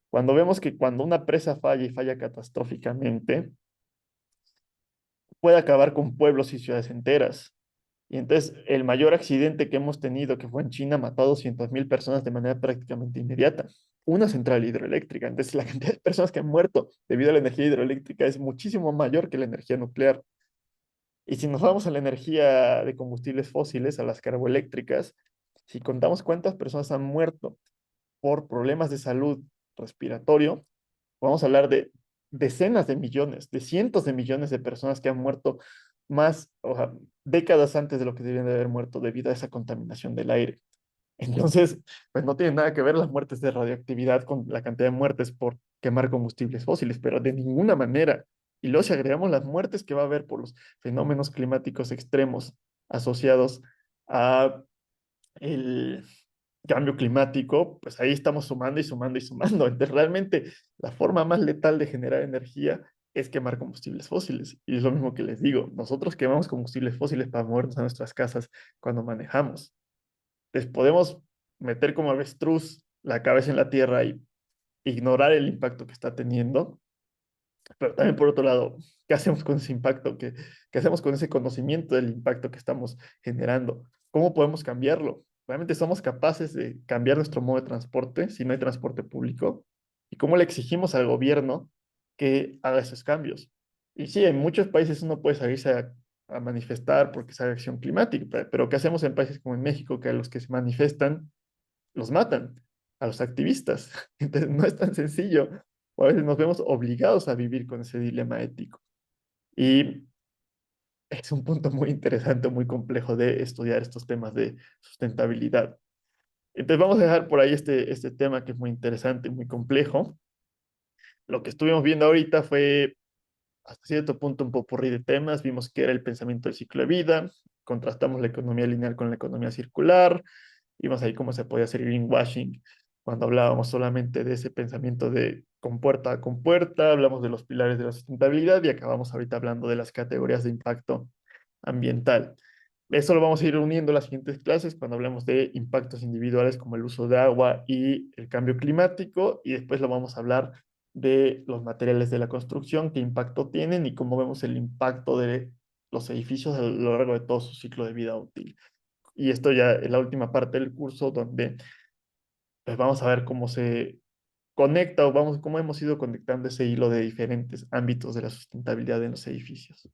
Cuando vemos que cuando una presa falla y falla catastróficamente, puede acabar con pueblos y ciudades enteras. Y entonces el mayor accidente que hemos tenido, que fue en China, mató a 200.000 personas de manera prácticamente inmediata. Una central hidroeléctrica. Entonces la cantidad de personas que han muerto debido a la energía hidroeléctrica es muchísimo mayor que la energía nuclear. Y si nos vamos a la energía de combustibles fósiles, a las carboeléctricas, si contamos cuántas personas han muerto por problemas de salud respiratorio, vamos a hablar de decenas de millones, de cientos de millones de personas que han muerto más, o sea, décadas antes de lo que debían de haber muerto debido a esa contaminación del aire. Entonces, pues no tiene nada que ver las muertes de radioactividad con la cantidad de muertes por quemar combustibles fósiles, pero de ninguna manera. Y luego si agregamos las muertes que va a haber por los fenómenos climáticos extremos asociados a el cambio climático, pues ahí estamos sumando y sumando y sumando. Entonces, realmente la forma más letal de generar energía es quemar combustibles fósiles. Y es lo mismo que les digo, nosotros quemamos combustibles fósiles para movernos a nuestras casas cuando manejamos. Les podemos meter como avestruz la cabeza en la tierra y ignorar el impacto que está teniendo, pero también por otro lado, ¿qué hacemos con ese impacto? ¿Qué hacemos con ese conocimiento del impacto que estamos generando? ¿Cómo podemos cambiarlo? ¿Realmente somos capaces de cambiar nuestro modo de transporte si no hay transporte público? ¿Y cómo le exigimos al gobierno que haga esos cambios? Y sí, en muchos países uno puede salirse a manifestar porque es acción climática, pero ¿qué hacemos en países como en México, que a los que se manifestan los matan, a los activistas? Entonces no es tan sencillo, o a veces nos vemos obligados a vivir con ese dilema ético. Y es un punto muy interesante, muy complejo de estudiar estos temas de sustentabilidad. Entonces vamos a dejar por ahí este tema que es muy interesante, muy complejo. Lo que estuvimos viendo ahorita fue hasta cierto punto un popurrí de temas. Vimos que era el pensamiento del ciclo de vida, contrastamos la economía lineal con la economía circular, vimos ahí cómo se podía hacer greenwashing cuando hablábamos solamente de ese pensamiento de compuerta a compuerta, hablamos de los pilares de la sustentabilidad y acabamos ahorita hablando de las categorías de impacto ambiental. Eso lo vamos a ir uniendo en las siguientes clases cuando hablemos de impactos individuales como el uso de agua y el cambio climático, y después lo vamos a hablar de los materiales de la construcción, qué impacto tienen y cómo vemos el impacto de los edificios a lo largo de todo su ciclo de vida útil. Y esto ya es la última parte del curso donde pues vamos a ver cómo se conecta o vamos, cómo hemos ido conectando ese hilo de diferentes ámbitos de la sustentabilidad en los edificios.